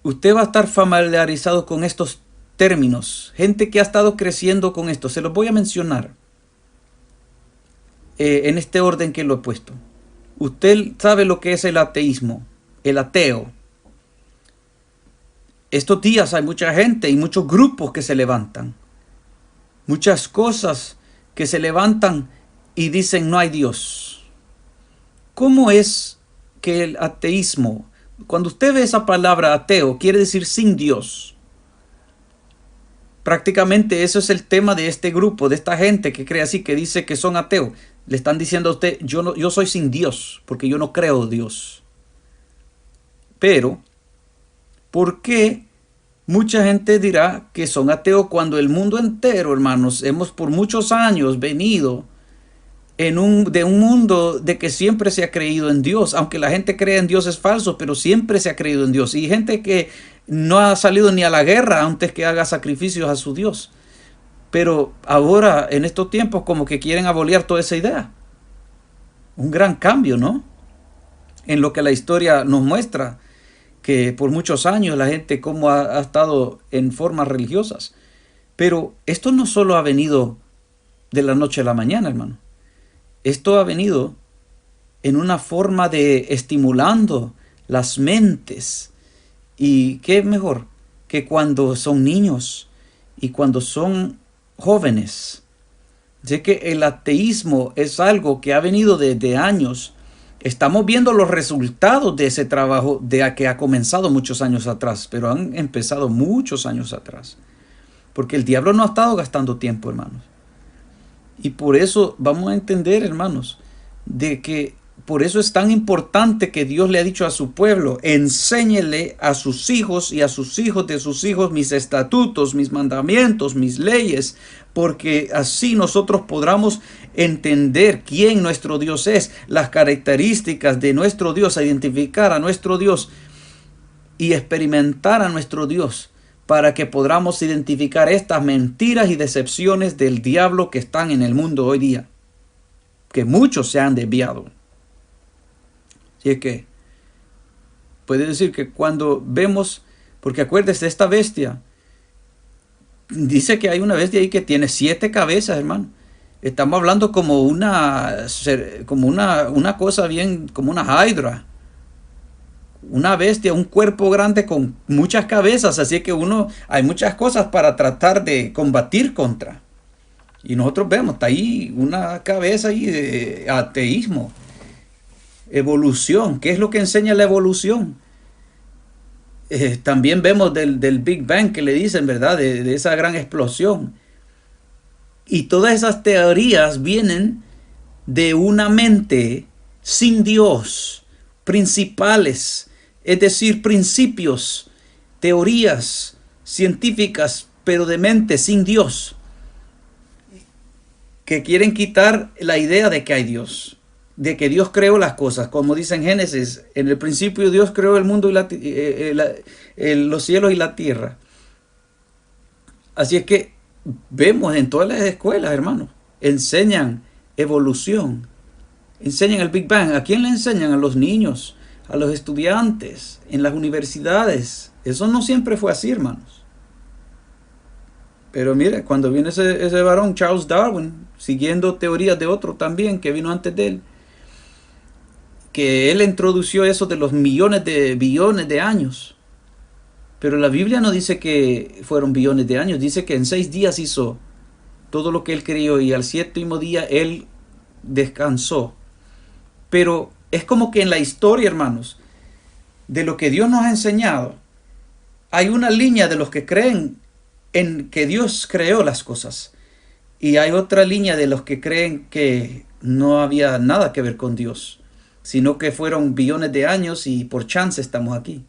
usted va a estar familiarizado con estos términos. Gente que ha estado creciendo con esto. Se los voy a mencionar. en este orden que lo he puesto. Usted sabe lo que es el ateísmo, el ateo. Estos días hay mucha gente y muchos grupos que se levantan. Muchas cosas que se levantan y dicen no hay Dios. ¿Cómo es que el ateísmo, cuando usted ve esa palabra ateo, quiere decir sin Dios? Prácticamente eso es el tema de este grupo, de esta gente que cree así, que dice que son ateos. Le están diciendo a usted, yo soy sin Dios, porque yo no creo en Dios. Pero, ¿por qué mucha gente dirá que son ateos cuando el mundo entero, hermanos, hemos por muchos años venido de un mundo de que siempre se ha creído en Dios? Aunque la gente cree en Dios es falso, pero siempre se ha creído en Dios. Y gente que no ha salido ni a la guerra antes que haga sacrificios a su Dios. Pero ahora, en estos tiempos, como que quieren abolir toda esa idea. Un gran cambio, ¿no? En lo que la historia nos muestra, que por muchos años la gente como ha estado en formas religiosas. Pero esto no solo ha venido de la noche a la mañana, hermano. Esto ha venido en una forma de estimulando las mentes. Y qué mejor que cuando son niños y cuando son jóvenes. Sé que el ateísmo es algo que ha venido desde años. Estamos viendo los resultados de ese trabajo que ha comenzado muchos años atrás, pero han empezado muchos años atrás. Porque el diablo no ha estado gastando tiempo, hermanos. Y por eso vamos a entender, hermanos, de que por eso es tan importante que Dios le ha dicho a su pueblo, enséñele a sus hijos y a sus hijos de sus hijos mis estatutos, mis mandamientos, mis leyes, porque así nosotros podamos entender quién nuestro Dios es, las características de nuestro Dios, identificar a nuestro Dios y experimentar a nuestro Dios, para que podamos identificar estas mentiras y decepciones del diablo que están en el mundo hoy día, que muchos se han desviado. Así es que puede decir que cuando vemos, porque acuérdese, esta bestia, dice que hay una bestia ahí que tiene 7 cabezas, hermano. Estamos hablando como una cosa bien, como una hidra. Una bestia, un cuerpo grande con muchas cabezas, así que hay muchas cosas para tratar de combatir contra. Y nosotros vemos, está ahí una cabeza ahí de ateísmo, evolución. ¿Qué es lo que enseña la evolución? También vemos del Big Bang que le dicen, ¿verdad? De esa gran explosión. Y todas esas teorías vienen de una mente sin Dios, principales, es decir, principios, teorías científicas, pero de mente sin Dios, que quieren quitar la idea de que hay Dios, de que Dios creó las cosas, como dice en Génesis, en el principio Dios creó el mundo y los cielos y la tierra. Así es que vemos en todas las escuelas, hermanos, enseñan evolución, enseñan el Big Bang. ¿A quién le enseñan? A los niños, a los estudiantes, en las universidades. Eso no siempre fue así, hermanos. Pero mire, cuando viene ese varón, Charles Darwin, siguiendo teorías de otro también, que vino antes de él, que él introdució eso de los millones de billones de años. Pero la Biblia no dice que fueron billones de años, dice que en 6 días hizo todo lo que él creó y al 7º día él descansó. Pero es como que en la historia, hermanos, de lo que Dios nos ha enseñado, hay una línea de los que creen en que Dios creó las cosas. Y hay otra línea de los que creen que no había nada que ver con Dios, sino que fueron billones de años y por chance estamos aquí.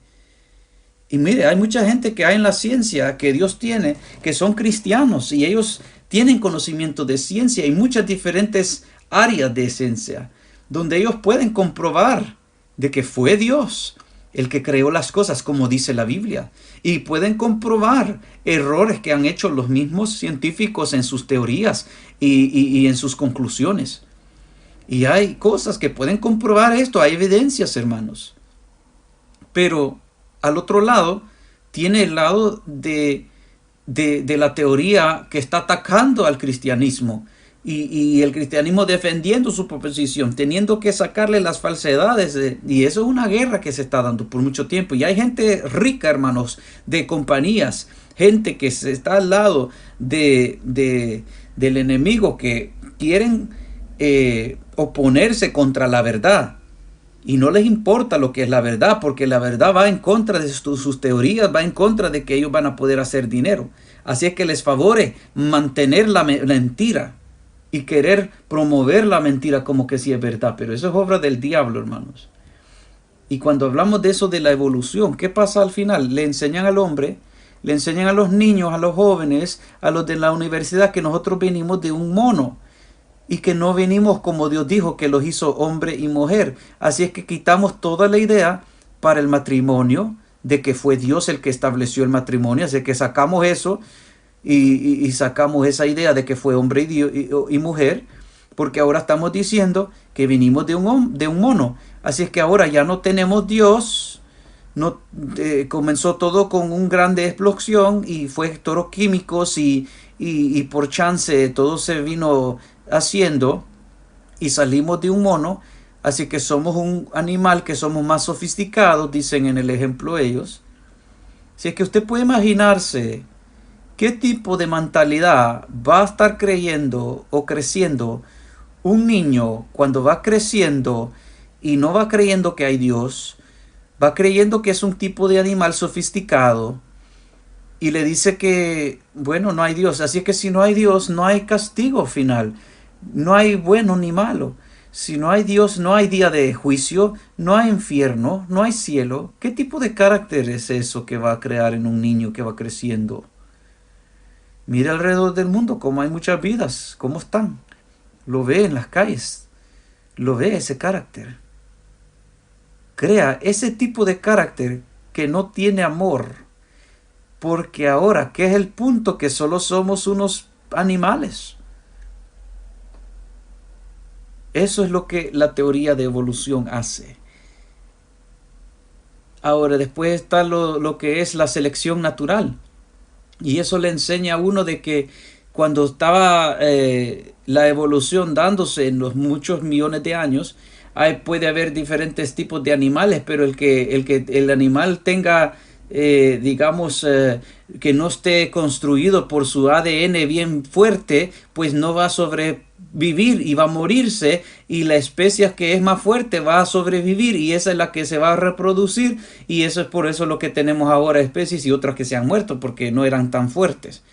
Y mire, hay mucha gente que hay en la ciencia que Dios tiene, que son cristianos y ellos tienen conocimiento de ciencia y muchas diferentes áreas de ciencia, donde ellos pueden comprobar de que fue Dios el que creó las cosas, como dice la Biblia. Y pueden comprobar errores que han hecho los mismos científicos en sus teorías y en sus conclusiones. Y hay cosas que pueden comprobar esto, hay evidencias, hermanos. Pero al otro lado, tiene el lado de la teoría que está atacando al cristianismo, y el cristianismo defendiendo su proposición, teniendo que sacarle las falsedades. Y eso es una guerra que se está dando por mucho tiempo. Y hay gente rica, hermanos, de compañías, gente que se está al lado del enemigo, que quieren oponerse contra la verdad. Y no les importa lo que es la verdad, porque la verdad va en contra de sus teorías, va en contra de que ellos van a poder hacer dinero. Así es que les favore mantener la mentira y querer promover la mentira como que sí es verdad. Pero eso es obra del diablo, hermanos. Y cuando hablamos de eso de la evolución, ¿qué pasa al final? Le enseñan al hombre, le enseñan a los niños, a los jóvenes, a los de la universidad, que nosotros venimos de un mono. Y que no venimos como Dios dijo que los hizo hombre y mujer. Así es que quitamos toda la idea para el matrimonio, de que fue Dios el que estableció el matrimonio. Así que sacamos eso y sacamos esa idea de que fue hombre y mujer, porque ahora estamos diciendo que venimos de un mono. Así es que ahora ya no tenemos Dios. No, comenzó todo con una grande explosión y fue todos químicos y por chance todo se vino haciendo y salimos de un mono. Así que somos un animal que somos más sofisticados, dicen en el ejemplo ellos. Si es que usted puede imaginarse qué tipo de mentalidad va a estar creyendo o creciendo un niño cuando va creciendo y no va creyendo que hay Dios, va creyendo que es un tipo de animal sofisticado y le dice que, bueno, no hay Dios. Así que si no hay Dios, no hay castigo final. No hay bueno ni malo. Si no hay Dios, no hay día de juicio, no hay infierno, no hay cielo. ¿Qué tipo de carácter es eso que va a crear en un niño que va creciendo? Mira alrededor del mundo cómo hay muchas vidas, cómo están. Lo ve en las calles, lo ve ese carácter. Crea ese tipo de carácter que no tiene amor. Porque ahora, ¿qué es el punto? Que solo somos unos animales. Eso es lo que la teoría de evolución hace. Ahora, después está lo que es la selección natural. Y eso le enseña a uno de que cuando estaba la evolución dándose en los muchos millones de años, puede haber diferentes tipos de animales, pero el animal tenga, que no esté construido por su ADN bien fuerte, pues no va a sobrevivir y va a morirse, y la especie que es más fuerte va a sobrevivir y esa es la que se va a reproducir, y eso es por eso lo que tenemos ahora especies y otras que se han muerto porque no eran tan fuertes.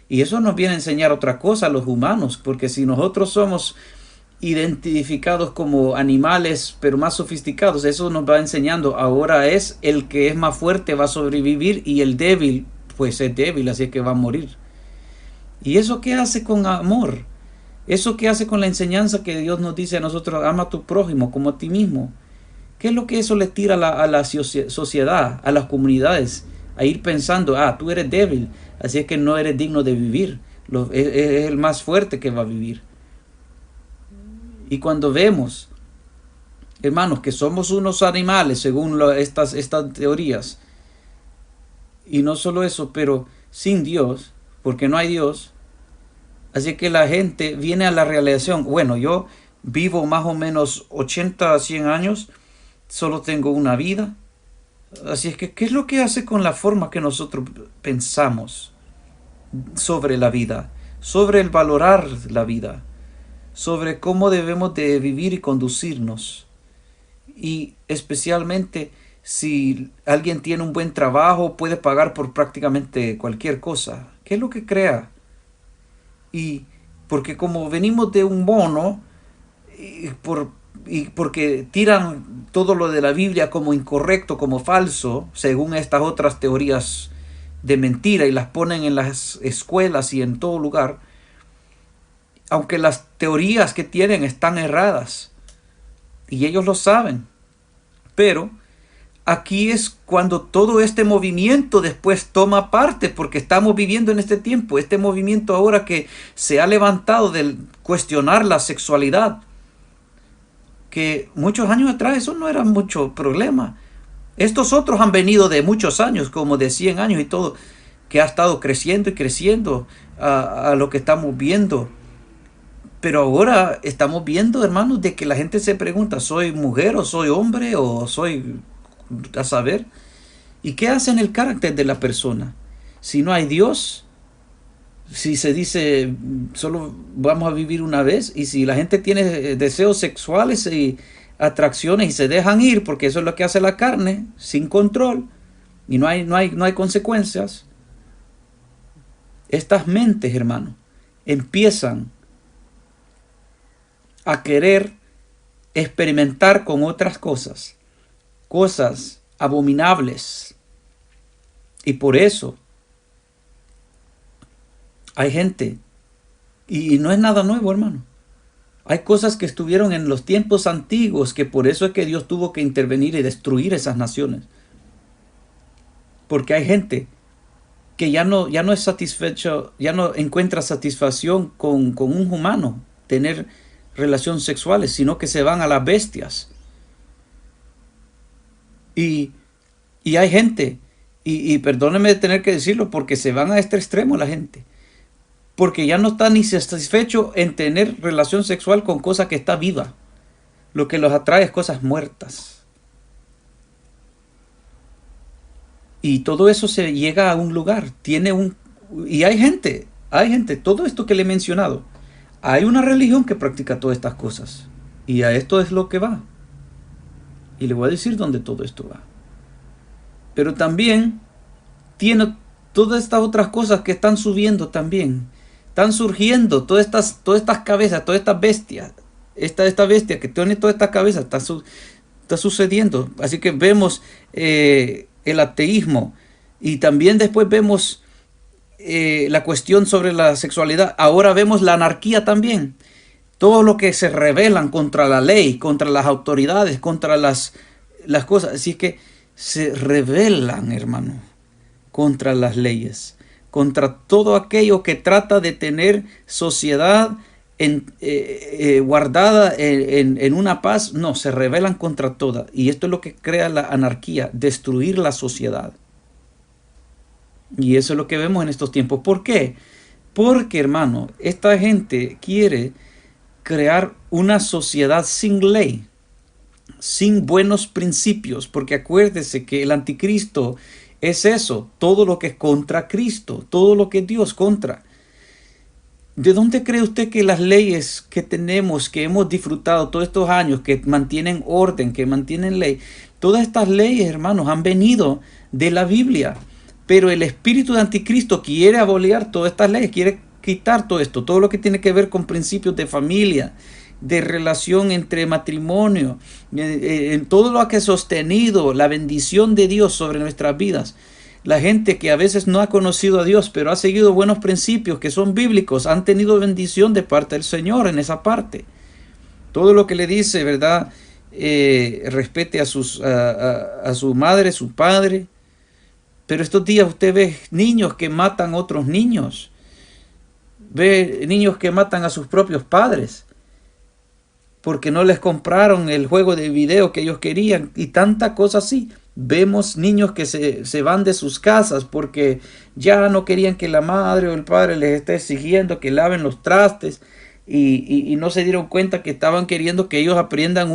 Y eso nos viene a enseñar otra cosa a los humanos, porque si nosotros somos identificados como animales pero más sofisticados, eso nos va enseñando ahora es el que es más fuerte va a sobrevivir y el débil pues es débil, así que va a morir. ¿Y eso qué hace con amor? ¿Eso qué hace con la enseñanza que Dios nos dice a nosotros, ama a tu prójimo como a ti mismo? ¿Qué es lo que eso le tira a la sociedad, a las comunidades? A ir pensando, tú eres débil, así es que no eres digno de vivir. Es el más fuerte que va a vivir. Y cuando vemos, hermanos, que somos unos animales según estas teorías, y no solo eso, pero sin Dios, porque no hay Dios, así que la gente viene a la realización, bueno, yo vivo más o menos 80 a 100 años, solo tengo una vida. Así es que, ¿qué es lo que hace con la forma que nosotros pensamos sobre la vida, sobre el valorar la vida, sobre cómo debemos de vivir y conducirnos? Y especialmente si alguien tiene un buen trabajo, puede pagar por prácticamente cualquier cosa. ¿Qué es lo que crea? Y porque como venimos de un mono, y porque tiran todo lo de la Biblia como incorrecto, como falso, según estas otras teorías de mentira, y las ponen en las escuelas y en todo lugar, aunque las teorías que tienen están erradas, y ellos lo saben. Pero aquí es cuando todo este movimiento después toma parte, porque estamos viviendo en este tiempo, este movimiento ahora que se ha levantado del cuestionar la sexualidad, que muchos años atrás eso no era mucho problema. Estos otros han venido de muchos años, como de 100 años y todo, que ha estado creciendo y creciendo a lo que estamos viendo. Pero ahora estamos viendo, hermanos, de que la gente se pregunta, ¿soy mujer o soy hombre o soy a saber? ¿Y qué hace en el carácter de la persona? Si no hay Dios, si se dice solo vamos a vivir una vez, y si la gente tiene deseos sexuales y atracciones y se dejan ir, porque eso es lo que hace la carne, sin control, y no hay consecuencias, estas mentes, hermano, empiezan a querer experimentar con otras cosas, cosas abominables. Y por eso hay gente, y no es nada nuevo, hermano. Hay cosas que estuvieron en los tiempos antiguos, que por eso es que Dios tuvo que intervenir y destruir esas naciones. Porque hay gente que ya no es satisfecho, ya no encuentra satisfacción con un humano, tener relaciones sexuales, sino que se van a las bestias. Y, y hay gente, y perdóneme de tener que decirlo, porque se van a este extremo la gente, porque ya no está ni satisfecho en tener relación sexual con cosa que está viva. Lo que los atrae es cosas muertas. Y todo eso se llega a un lugar, y hay gente, todo esto que le he mencionado, hay una religión que practica todas estas cosas. Y a esto es lo que va. Y le voy a decir dónde todo esto va. Pero también tiene todas estas otras cosas que están subiendo también. Están surgiendo todas estas cabezas, todas estas bestias. Esta bestia que tiene todas estas cabezas está sucediendo. Así que vemos el ateísmo. Y también después vemos la cuestión sobre la sexualidad. Ahora vemos la anarquía también. Todo lo que se rebelan contra la ley, contra las autoridades, contra las cosas. Así que se rebelan, hermano, contra las leyes, contra todo aquello que trata de tener sociedad guardada en una paz. No, se rebelan contra toda. Y esto es lo que crea la anarquía, destruir la sociedad. Y eso es lo que vemos en estos tiempos. ¿Por qué? Porque, hermano, esta gente quiere crear una sociedad sin ley, sin buenos principios, porque acuérdese que el anticristo es eso, todo lo que es contra Cristo, todo lo que es Dios contra. ¿De dónde cree usted que las leyes que tenemos, que hemos disfrutado todos estos años, que mantienen orden, que mantienen ley, todas estas leyes, hermanos, han venido de la Biblia? Pero el espíritu de anticristo quiere abolir todas estas leyes, quiere quitar todo esto, todo lo que tiene que ver con principios de familia, de relación entre matrimonio, en todo lo que ha sostenido la bendición de Dios sobre nuestras vidas. La gente que a veces no ha conocido a Dios, pero ha seguido buenos principios que son bíblicos, han tenido bendición de parte del Señor en esa parte. Todo lo que le dice, ¿verdad? Respete a su madre, su padre. Pero estos días usted ve niños que matan a otros niños. Ve niños que matan a sus propios padres porque no les compraron el juego de video que ellos querían y tanta cosa así. Vemos niños que se van de sus casas porque ya no querían que la madre o el padre les esté exigiendo que laven los trastes y no se dieron cuenta que estaban queriendo que ellos aprendan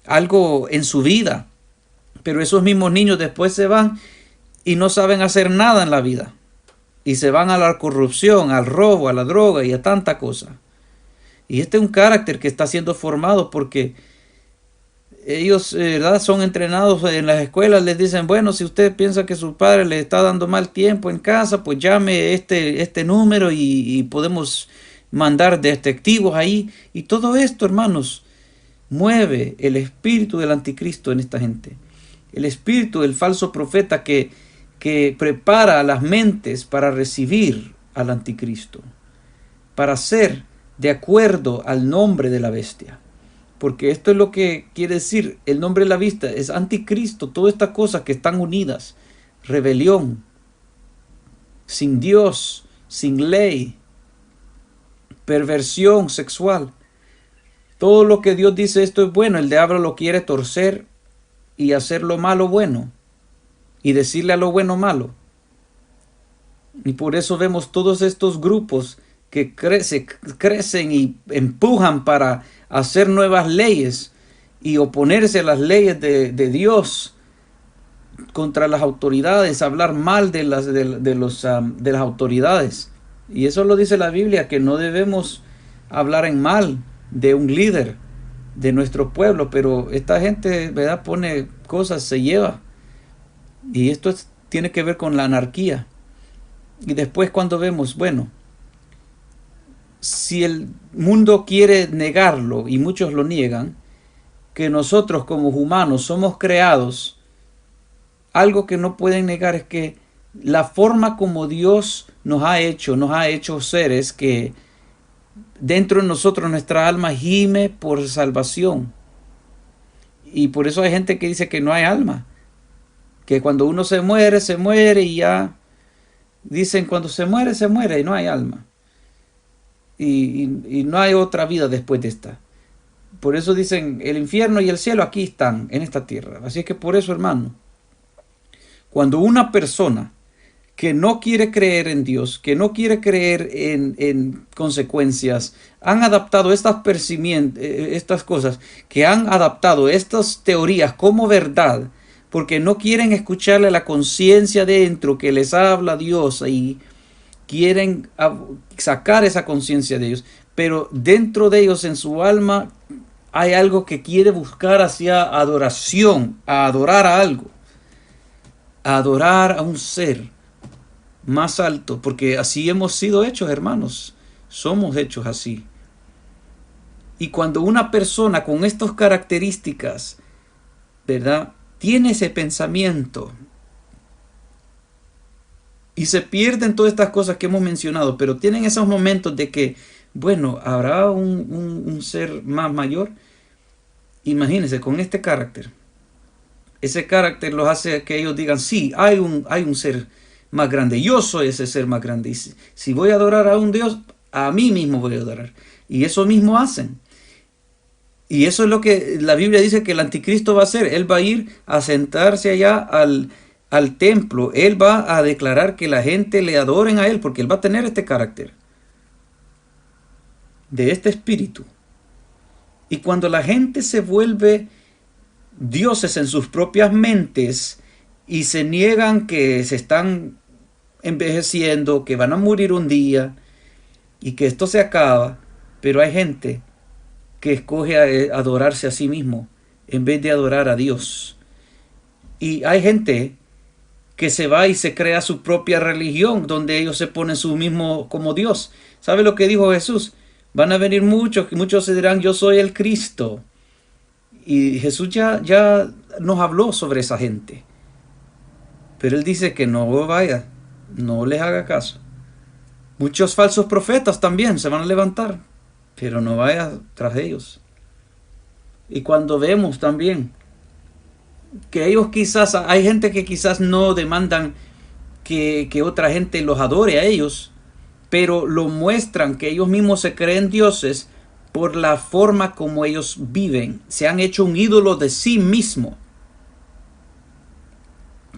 algo en su vida. Pero esos mismos niños después se van y no saben hacer nada en la vida. Y se van a la corrupción, al robo, a la droga y a tanta cosa. Y este es un carácter que está siendo formado porque ellos, ¿verdad?, son entrenados en las escuelas. Les dicen, bueno, si usted piensa que su padre le está dando mal tiempo en casa, pues llame este número y podemos mandar detectivos ahí. Y todo esto, hermanos, mueve el espíritu del anticristo en esta gente. El espíritu del falso profeta que prepara las mentes para recibir al anticristo, para ser de acuerdo al nombre de la bestia. Porque esto es lo que quiere decir el nombre de la bestia, es anticristo, todas estas cosas que están unidas, rebelión, sin Dios, sin ley, perversión sexual. Todo lo que Dios dice esto es bueno, el diablo lo quiere torcer y hacer lo malo bueno y decirle a lo bueno malo. Y por eso vemos todos estos grupos que crecen y empujan para hacer nuevas leyes y oponerse a las leyes de Dios contra las autoridades, hablar mal de las autoridades. Y eso lo dice la Biblia, que no debemos hablar en mal de un líder de nuestro pueblo, pero esta gente, ¿verdad?, pone cosas, se lleva. Y esto tiene que ver con la anarquía. Y después cuando vemos, bueno, si el mundo quiere negarlo, y muchos lo niegan, que nosotros como humanos somos creados, algo que no pueden negar es que la forma como Dios nos ha hecho seres que dentro de nosotros nuestra alma gime por salvación. Y por eso hay gente que dice que no hay alma, que cuando uno se muere y ya dicen cuando se muere y no hay alma. Y no hay otra vida después de esta. Por eso dicen el infierno y el cielo aquí están, en esta tierra. Así que por eso, hermano, cuando una persona que no quiere creer en Dios, que no quiere creer en consecuencias, han adaptado estas cosas, que han adaptado estas teorías como verdad, porque no quieren escucharle a la conciencia dentro que les habla Dios y quieren sacar esa conciencia de ellos, pero dentro de ellos, en su alma, hay algo que quiere buscar hacia adoración, a adorar a algo, a adorar a un ser más alto, porque así hemos sido hechos, hermanos. Somos hechos así. Y cuando una persona con estas características, ¿verdad?, tiene ese pensamiento y se pierden todas estas cosas que hemos mencionado, pero tienen esos momentos de que, bueno, habrá un ser más mayor. Imagínense, con este carácter. Ese carácter los hace que ellos digan, sí, hay un ser más grande. Yo soy ese ser más grande. Y si voy a adorar a un Dios, a mí mismo voy a adorar. Y eso mismo hacen. Y eso es lo que la Biblia dice que el anticristo va a hacer. Él va a ir a sentarse allá al templo. Él va a declarar que la gente le adoren a él, porque él va a tener este carácter de este espíritu. Y cuando la gente se vuelve dioses en sus propias mentes y se niegan que se están envejeciendo, que van a morir un día y que esto se acaba, pero hay gente que escoge adorarse a sí mismo en vez de adorar a Dios. Y hay gente que se va y se crea su propia religión, donde ellos se ponen su mismo como Dios. ¿Sabe lo que dijo Jesús? Van a venir muchos, y muchos se dirán, yo soy el Cristo. Y Jesús ya nos habló sobre esa gente. Pero él dice que no vaya, no les haga caso. Muchos falsos profetas también se van a levantar, pero no vaya tras ellos. Y cuando vemos también que ellos quizás, hay gente que quizás no demandan que otra gente los adore a ellos, pero lo muestran que ellos mismos se creen dioses por la forma como ellos viven. Se han hecho un ídolo de sí mismo.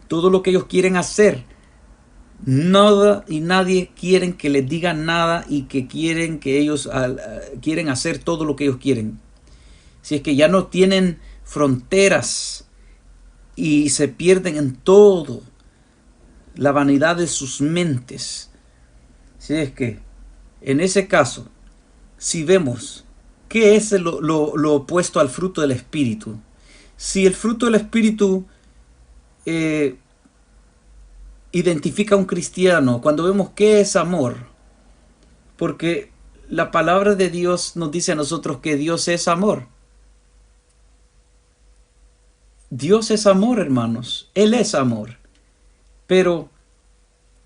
Todo lo que ellos quieren hacer, nada y nadie quieren que les digan nada y que quieren que ellos quieren hacer todo lo que ellos quieren. Si es que ya no tienen fronteras y se pierden en todo, la vanidad de sus mentes. Si es que en ese caso, si vemos qué es lo opuesto al fruto del Espíritu, si el fruto del Espíritu identifica a un cristiano, cuando vemos qué es amor, porque la palabra de Dios nos dice a nosotros que Dios es amor. Dios es amor, hermanos. Él es amor. Pero,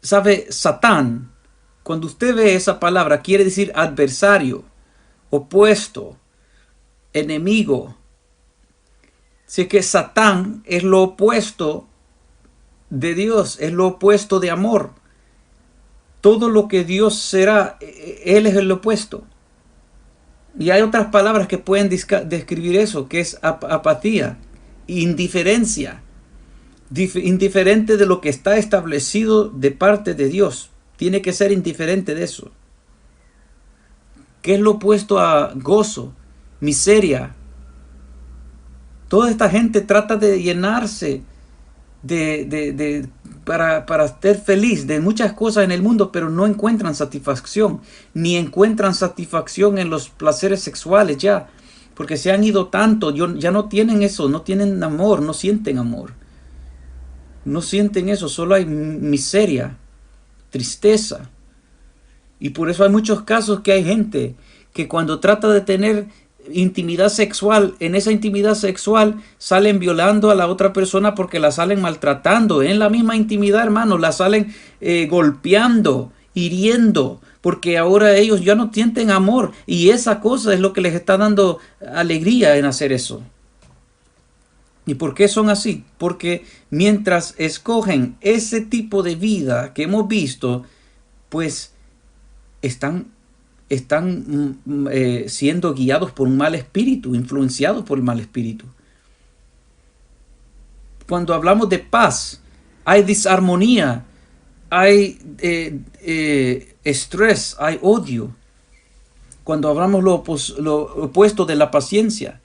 ¿sabe? Satán, cuando usted ve esa palabra, quiere decir adversario, opuesto, enemigo. Así que Satán es lo opuesto de Dios, es lo opuesto de amor. Todo lo que Dios será, Él es el opuesto. Y hay otras palabras que pueden describir eso, que es apatía, indiferencia, indiferente de lo que está establecido de parte de Dios. Tiene que ser indiferente de eso. ¿Qué es lo opuesto a gozo? Miseria. Toda esta gente trata de llenarse para ser feliz de muchas cosas en el mundo, pero no encuentran satisfacción, ni encuentran satisfacción en los placeres sexuales ya, porque se han ido tanto, ya no tienen eso, no tienen amor, no sienten amor. No sienten eso, solo hay miseria, tristeza. Y por eso hay muchos casos que hay gente que cuando trata de tener intimidad sexual, en esa intimidad sexual salen violando a la otra persona porque la salen maltratando. En la misma intimidad, hermanos, la salen golpeando, hiriendo, porque ahora ellos ya no sienten amor. Y esa cosa es lo que les está dando alegría en hacer eso. ¿Y por qué son así? Porque mientras escogen ese tipo de vida que hemos visto, pues están siendo guiados por un mal espíritu, influenciados por el mal espíritu. Cuando hablamos de paz, hay disarmonía, hay estrés, hay odio. Cuando hablamos lo opuesto de la paciencia,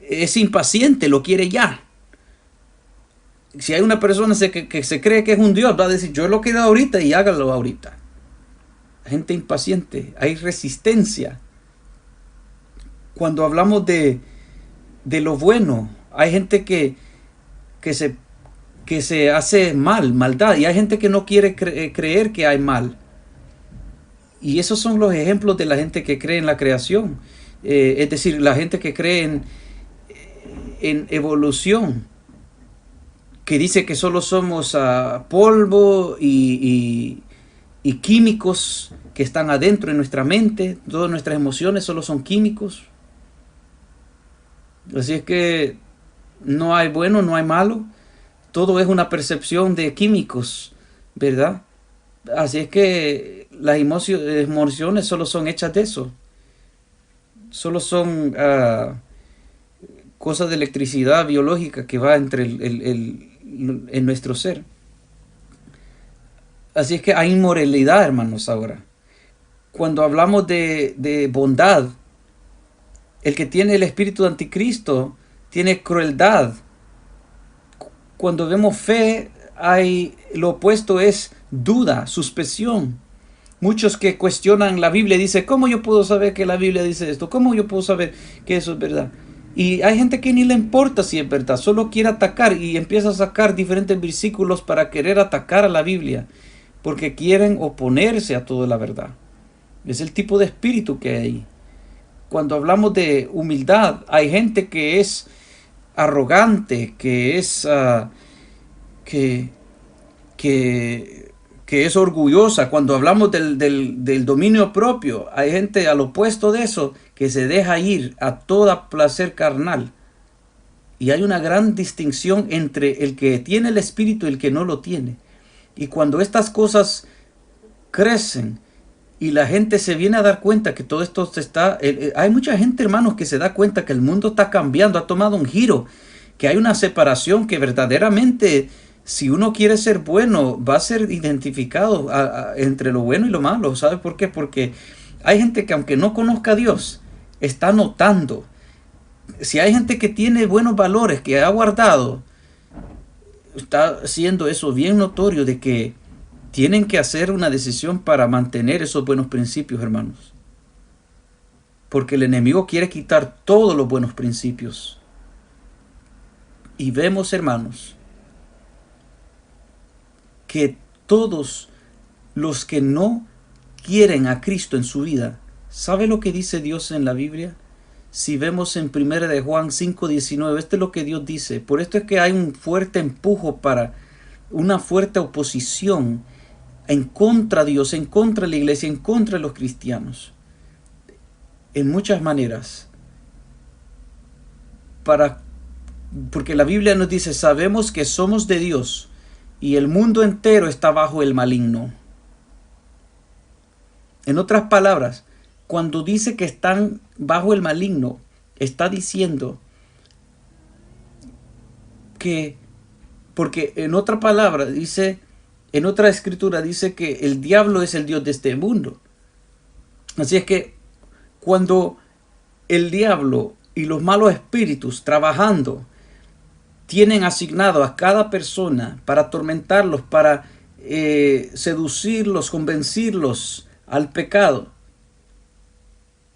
es impaciente, lo quiere ya. Si hay una persona que se cree que es un Dios, va a decir, yo lo quiero ahorita y hágalo ahorita. Gente impaciente, hay resistencia. Cuando hablamos de lo bueno, hay gente que se hace maldad, y hay gente que no quiere creer que hay mal. Y esos son los ejemplos de la gente que cree en la creación. Es decir, la gente que cree en evolución, que dice que solo somos polvo y químicos que están adentro de nuestra mente. Todas nuestras emociones solo son químicos. Así es que no hay bueno, no hay malo. Todo es una percepción de químicos, ¿verdad? Así es que las emociones solo son hechas de eso. Solo son cosas de electricidad biológica que va entre en nuestro ser. Así es que hay inmoralidad, hermanos, ahora. Cuando hablamos de bondad, el que tiene el espíritu de anticristo tiene crueldad. Cuando vemos fe, lo opuesto es duda, suspensión. Muchos que cuestionan la Biblia dicen, ¿cómo yo puedo saber que la Biblia dice esto? ¿Cómo yo puedo saber que eso es verdad? Y hay gente que ni le importa si es verdad, solo quiere atacar y empieza a sacar diferentes versículos para querer atacar a la Biblia, porque quieren oponerse a toda la verdad. Es el tipo de espíritu que hay. Cuando hablamos de humildad, hay gente que es arrogante, que es que es orgullosa. Cuando hablamos del dominio propio, hay gente al opuesto de eso que se deja ir a todo placer carnal. Y hay una gran distinción entre el que tiene el espíritu y el que no lo tiene. Y cuando estas cosas crecen y la gente se viene a dar cuenta que todo esto hay mucha gente, hermanos, que se da cuenta que el mundo está cambiando, ha tomado un giro, que hay una separación que verdaderamente, si uno quiere ser bueno, va a ser identificado entre lo bueno y lo malo. ¿Sabe por qué? Porque hay gente que, aunque no conozca a Dios, está notando. Si hay gente que tiene buenos valores, que ha guardado, está haciendo eso bien notorio de que tienen que hacer una decisión para mantener esos buenos principios, hermanos. Porque el enemigo quiere quitar todos los buenos principios. Y vemos, hermanos, que todos los que no quieren a Cristo en su vida, ¿sabe lo que dice Dios en la Biblia? Si vemos en 1 de Juan 5:19, esto es lo que Dios dice. Por esto es que hay un fuerte empujo para una fuerte oposición en contra de Dios, en contra de la iglesia, en contra de los cristianos. En muchas maneras. Porque la Biblia nos dice, sabemos que somos de Dios y el mundo entero está bajo el maligno. En otras palabras, cuando dice que están bajo el maligno, está diciendo que, porque en otra palabra dice, en otra escritura dice que el diablo es el dios de este mundo. Así es que Cuando el diablo y los malos espíritus trabajando tienen asignado a cada persona para atormentarlos, para seducirlos, convencerlos al pecado.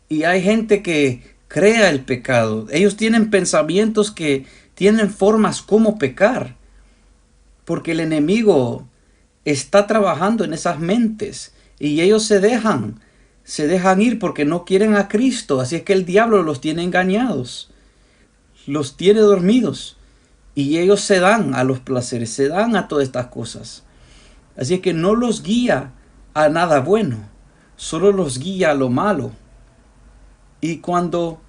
Y hay gente que crea el pecado. Ellos tienen pensamientos que tienen formas como pecar, porque el enemigo está trabajando en esas mentes y ellos se dejan ir porque no quieren a Cristo. Así es que el diablo los tiene engañados, los tiene dormidos, y ellos se dan a los placeres, se dan a todas estas cosas. Así es que no los guía a nada bueno, solo los guía a lo malo. Y cuando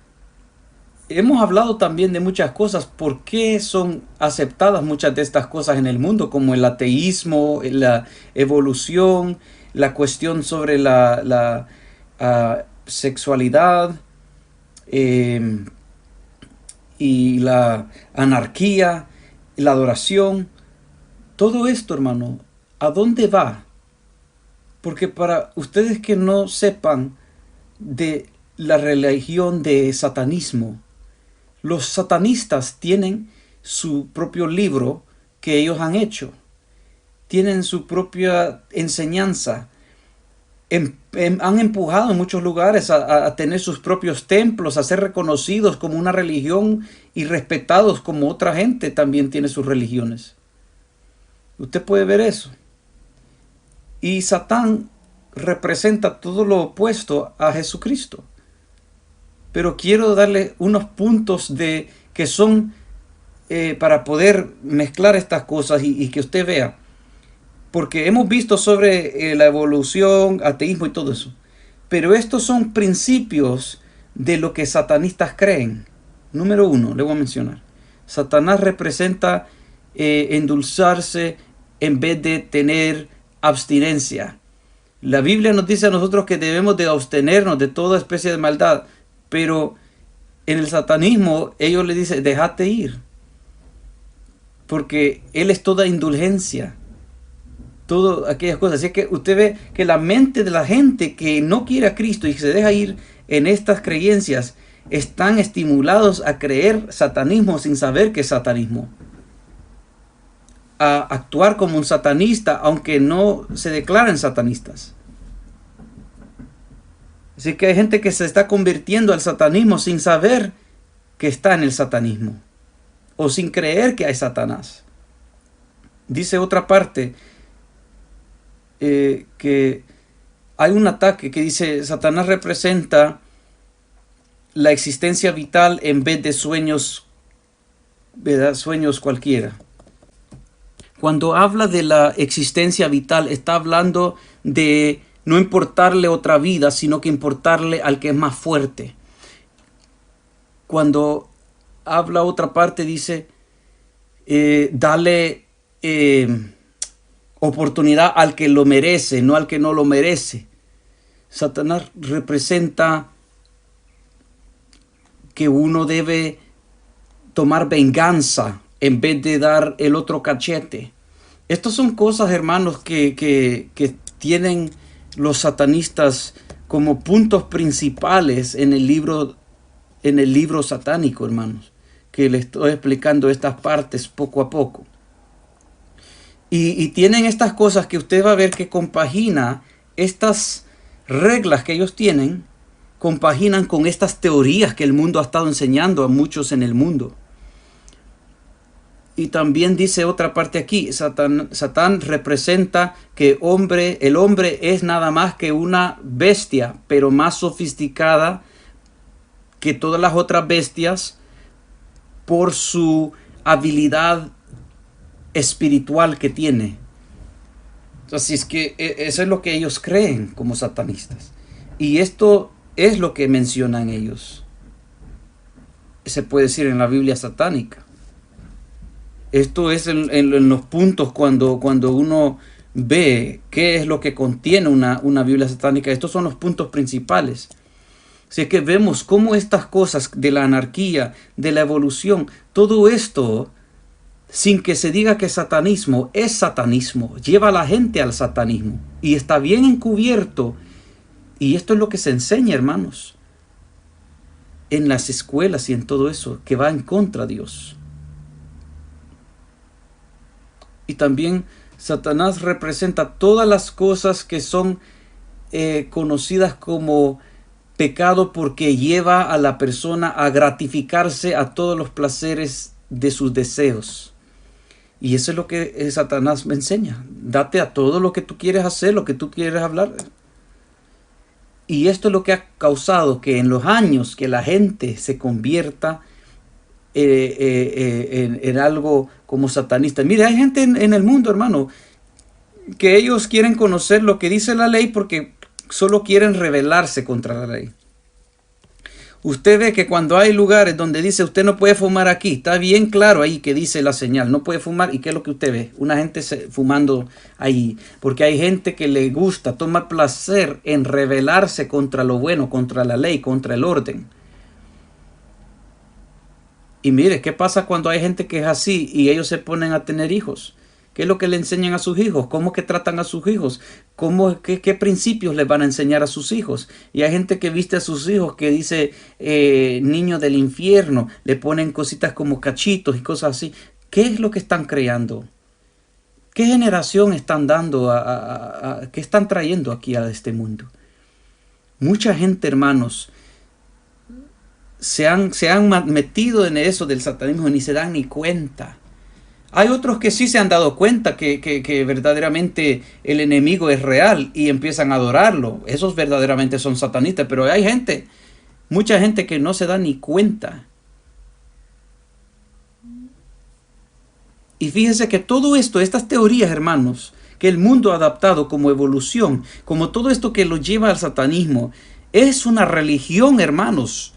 hemos hablado también de muchas cosas, ¿por qué son aceptadas muchas de estas cosas en el mundo? Como el ateísmo, la evolución, la cuestión sobre la sexualidad y la anarquía, la adoración. Todo esto, hermano, ¿a dónde va? Porque para ustedes que no sepan de la religión de satanismo, los satanistas tienen su propio libro que ellos han hecho. Tienen su propia enseñanza. Han empujado en muchos lugares a tener sus propios templos, a ser reconocidos como una religión y respetados como otra gente también tiene sus religiones. Usted puede ver eso. Y Satán representa todo lo opuesto a Jesucristo. Pero quiero darle unos puntos que son para poder mezclar estas cosas y que usted vea. Porque hemos visto sobre la evolución, ateísmo y todo eso. Pero estos son principios de lo que satanistas creen. Número 1, le voy a mencionar. Satanás representa endulzarse en vez de tener abstinencia. La Biblia nos dice a nosotros que debemos de abstenernos de toda especie de maldad. Pero en el satanismo ellos le dicen, déjate ir. Porque él es toda indulgencia. Todas aquellas cosas. Así que usted ve que la mente de la gente que no quiere a Cristo y se deja ir en estas creencias, están estimulados a creer satanismo sin saber que es satanismo. A actuar como un satanista, aunque no se declaren satanistas. Así que hay gente que se está convirtiendo al satanismo sin saber que está en el satanismo, o sin creer que hay Satanás. Dice otra parte que hay un ataque que dice Satanás representa la existencia vital en vez de sueños, ¿verdad? Sueños cualquiera. Cuando habla de la existencia vital, está hablando de no importarle otra vida, sino que importarle al que es más fuerte. Cuando habla otra parte, dice, dale oportunidad al que lo merece, no al que no lo merece. Satanás representa que uno debe tomar venganza en vez de dar el otro cachete. Estas son cosas, hermanos, que tienen los satanistas como puntos principales en el libro satánico, hermanos, que les estoy explicando estas partes poco a poco. Y tienen estas cosas que usted va a ver que compagina estas reglas que ellos tienen, compaginan con estas teorías que el mundo ha estado enseñando a muchos en el mundo. Y también dice otra parte aquí, Satán representa que el hombre es nada más que una bestia, pero más sofisticada que todas las otras bestias por su habilidad espiritual que tiene. Así es que eso es lo que ellos creen como satanistas. Y esto es lo que mencionan ellos. Se puede decir en la Biblia satánica. Esto es en los puntos cuando uno ve qué es lo que contiene una Biblia satánica. Estos son los puntos principales. Así que vemos cómo estas cosas de la anarquía, de la evolución, todo esto, sin que se diga que satanismo es satanismo, lleva a la gente al satanismo. Y está bien encubierto. Y esto es lo que se enseña, hermanos. en las escuelas y en todo eso, que va en contra de Dios. Y también Satanás representa todas las cosas que son conocidas como pecado, porque lleva a la persona a gratificarse a todos los placeres de sus deseos. Y eso es lo que Satanás me enseña. Date a todo lo que tú quieres hacer, lo que tú quieres hablar. Y esto es lo que ha causado que en los años que la gente se convierta en algo como satanista. Mire, hay gente en el mundo, hermano, que ellos quieren conocer lo que dice la ley porque solo quieren rebelarse contra la ley. Usted ve que cuando hay lugares donde dice usted no puede fumar aquí, está bien claro ahí que dice la señal, no puede fumar. ¿Y qué es lo que usted ve? Una gente fumando ahí, porque hay gente que le gusta, toma placer en rebelarse contra lo bueno, contra la ley, contra el orden. Y mire, ¿qué pasa cuando hay gente que es así y ellos se ponen a tener hijos? ¿Qué es lo que le enseñan a sus hijos? ¿Cómo que tratan a sus hijos? ¿Qué principios les van a enseñar a sus hijos? Y hay gente que viste a sus hijos que dice niño del infierno. Le ponen cositas como cachitos y cosas así. ¿Qué es lo que están creando? ¿Qué generación están dando? ¿Qué están trayendo aquí a este mundo? Mucha gente, hermanos, se han metido en eso del satanismo y ni se dan ni cuenta. Hay otros que sí se han dado cuenta que verdaderamente el enemigo es real y empiezan a adorarlo. Esos verdaderamente son satanistas, pero hay gente, mucha gente que no se da ni cuenta. Y fíjense que todo esto, estas teorías, hermanos, que el mundo ha adaptado como evolución, como todo esto que lo lleva al satanismo, es una religión, hermanos,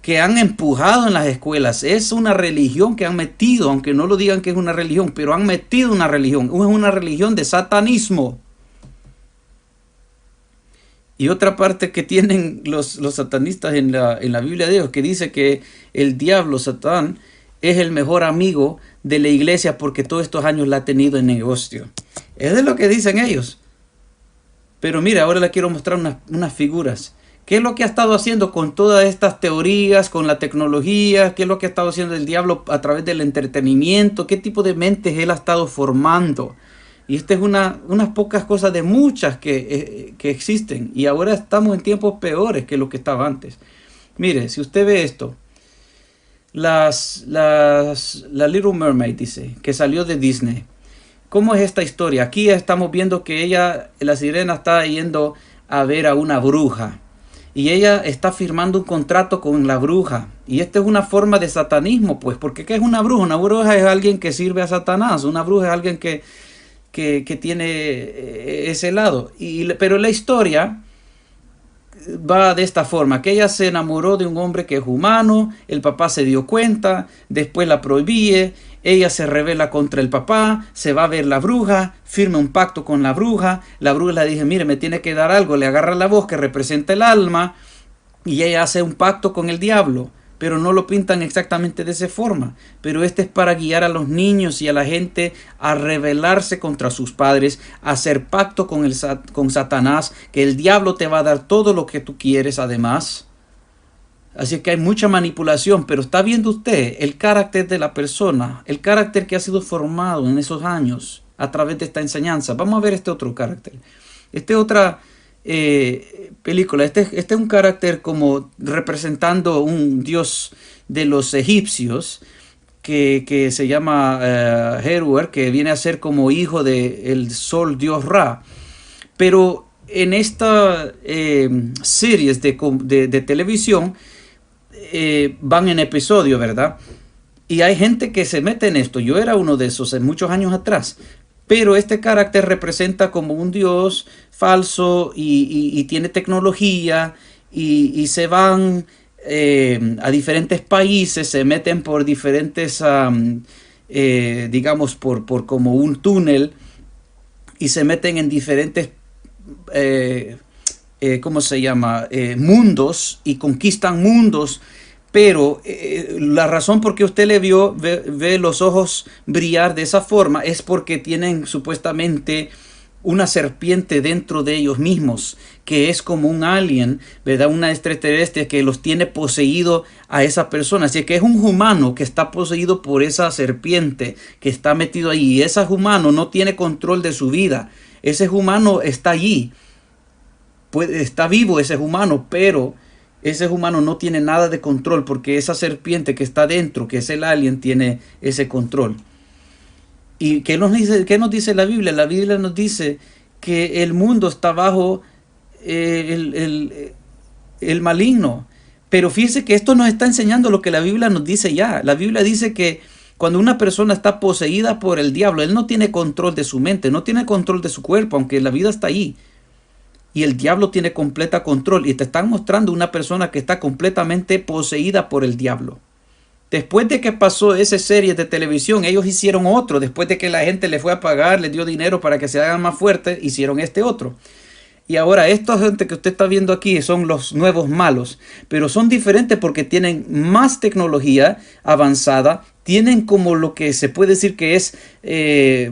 que han empujado en las escuelas. Es una religión que han metido, aunque no lo digan que es una religión, pero han metido una religión. Es una religión de satanismo. Y otra parte que tienen los satanistas en la Biblia de Dios, que dice que el diablo, Satán, es el mejor amigo de la iglesia porque todos estos años la ha tenido en negocio. Eso es lo que dicen ellos. Pero mira, ahora les quiero mostrar unas figuras. ¿Qué es lo que ha estado haciendo con todas estas teorías, con la tecnología? ¿Qué es lo que ha estado haciendo el diablo a través del entretenimiento? ¿Qué tipo de mentes él ha estado formando? Y esta es unas pocas cosas de muchas que existen. Y ahora estamos en tiempos peores que lo que estaba antes. Mire, si usted ve esto. La Little Mermaid, dice, que salió de Disney. ¿Cómo es esta historia? Aquí estamos viendo que la sirena, está yendo a ver a una bruja. Y ella está firmando un contrato con la bruja. Y esta es una forma de satanismo, pues. Porque ¿qué es una bruja? Una bruja es alguien que sirve a Satanás. Una bruja es alguien que tiene ese lado. Pero la historia va de esta forma, que ella se enamoró de un hombre que es humano, el papá se dio cuenta, después la prohíbe, ella se rebela contra el papá, se va a ver la bruja, firma un pacto con la bruja le dice, mire, me tiene que dar algo, le agarra la voz que representa el alma, y ella hace un pacto con el diablo, pero no lo pintan exactamente de esa forma. Pero este es para guiar a los niños y a la gente a rebelarse contra sus padres, a hacer pacto con Satanás, que el diablo te va a dar todo lo que tú quieres además. Así que hay mucha manipulación, pero está viendo usted el carácter de la persona, el carácter que ha sido formado en esos años a través de esta enseñanza. Vamos a ver este otro carácter. Otra película. Este es un carácter como representando un dios de los egipcios que se llama Heruer, que viene a ser como hijo del sol dios Ra. Pero en esta series de televisión van en episodio, ¿verdad? Y hay gente que se mete en esto. Yo era uno de esos en muchos años atrás. Pero este carácter representa como un dios falso y tiene tecnología y se van a diferentes países, se meten por diferentes, digamos, por como un túnel y se meten en diferentes, ¿cómo se llama? Mundos y conquistan mundos. Pero la razón por qué usted ve los ojos brillar de esa forma es porque tienen supuestamente una serpiente dentro de ellos mismos, que es como un alien, ¿verdad? Una extraterrestre que los tiene poseído a esa persona. Así que es un humano que está poseído por esa serpiente que está metido ahí. Y ese humano no tiene control de su vida. Ese humano está allí. Está vivo ese humano, pero ese humano no tiene nada de control porque esa serpiente que está dentro, que es el alien, tiene ese control. ¿Y qué nos dice la Biblia? La Biblia nos dice que el mundo está bajo el maligno. Pero fíjese que esto nos está enseñando lo que la Biblia nos dice ya. La Biblia dice que cuando una persona está poseída por el diablo, él no tiene control de su mente, no tiene control de su cuerpo, aunque la vida está ahí. Y el diablo tiene completa control. Y te están mostrando una persona que está completamente poseída por el diablo. Después de que pasó esa serie de televisión, ellos hicieron otro. Después de que la gente le fue a pagar, le dio dinero para que se hagan más fuertes, hicieron este otro. Y ahora esta gente que usted está viendo aquí son los nuevos malos. Pero son diferentes porque tienen más tecnología avanzada. Tienen como lo que se puede decir que es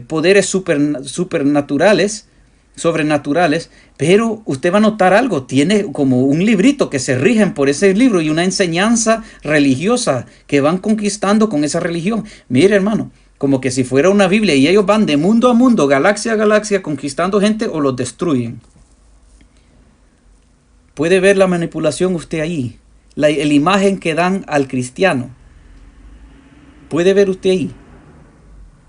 poderes supernaturales, sobrenaturales, pero usted va a notar algo, tiene como un librito que se rigen por ese libro y una enseñanza religiosa que van conquistando con esa religión. Mire, hermano, como que si fuera una Biblia y ellos van de mundo a mundo, galaxia a galaxia, conquistando gente o los destruyen. Puede ver la manipulación usted ahí, la imagen que dan al cristiano. Puede ver usted ahí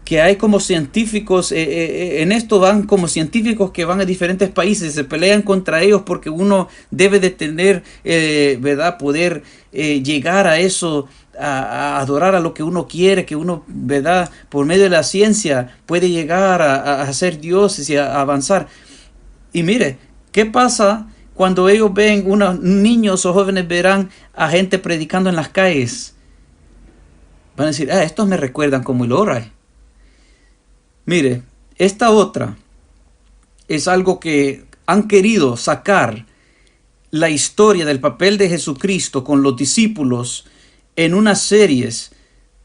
que hay como científicos, en esto van como científicos que van a diferentes países, se pelean contra ellos porque uno debe de tener, ¿verdad? Poder llegar a eso, a adorar a lo que uno quiere, que uno, ¿verdad? Por medio de la ciencia puede llegar a ser dioses y a avanzar. Y mire, ¿qué pasa cuando ellos ven, unos niños o jóvenes verán a gente predicando en las calles? Van a decir, estos me recuerdan como el Ora. Mire, esta otra es algo que han querido sacar la historia del papel de Jesucristo con los discípulos en unas series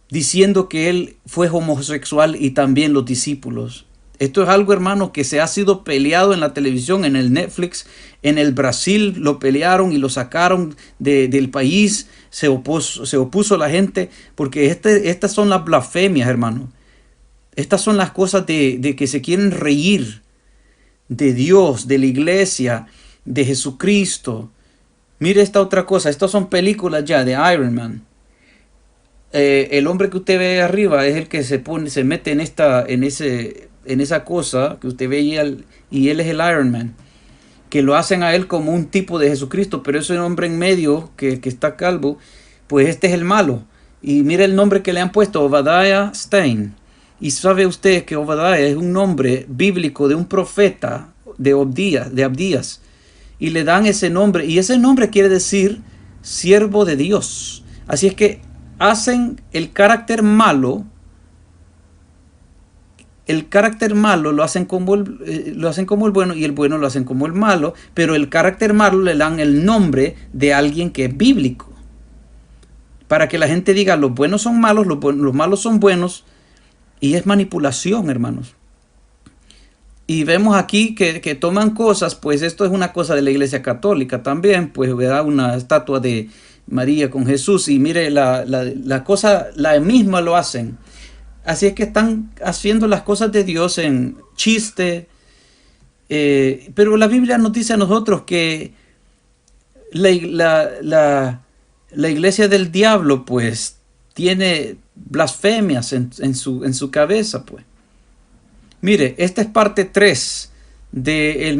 diciendo que él fue homosexual y también los discípulos. Esto es algo, hermano, que se ha sido peleado en la televisión, en el Netflix, en el Brasil lo pelearon y lo sacaron del país, se opuso la gente, porque estas son las blasfemias, hermano. Estas son las cosas de que se quieren reír de Dios, de la iglesia, de Jesucristo. Mire esta otra cosa. Estas son películas ya de Iron Man. El hombre que usted ve arriba es el que se mete en esa cosa que usted ve y él es el Iron Man. Que lo hacen a él como un tipo de Jesucristo, pero ese hombre en medio que está calvo, pues este es el malo. Y mire el nombre que le han puesto, Obadiah Stane. Y sabe usted que Obadiah es un nombre bíblico de un profeta de Abdías. Y le dan ese nombre. Y ese nombre quiere decir siervo de Dios. Así es que hacen el carácter malo. El carácter malo lo hacen como el bueno y el bueno lo hacen como el malo. Pero el carácter malo le dan el nombre de alguien que es bíblico. Para que la gente diga los buenos son malos, los malos son buenos. Y es manipulación, hermanos. Y vemos aquí que toman cosas, pues esto es una cosa de la Iglesia Católica también, pues da una estatua de María con Jesús y mire la cosa, la misma lo hacen. Así es que están haciendo las cosas de Dios en chiste. Pero la Biblia nos dice a nosotros que la iglesia del diablo, pues, tiene blasfemias en su cabeza, pues. Mire, esta es parte 3 de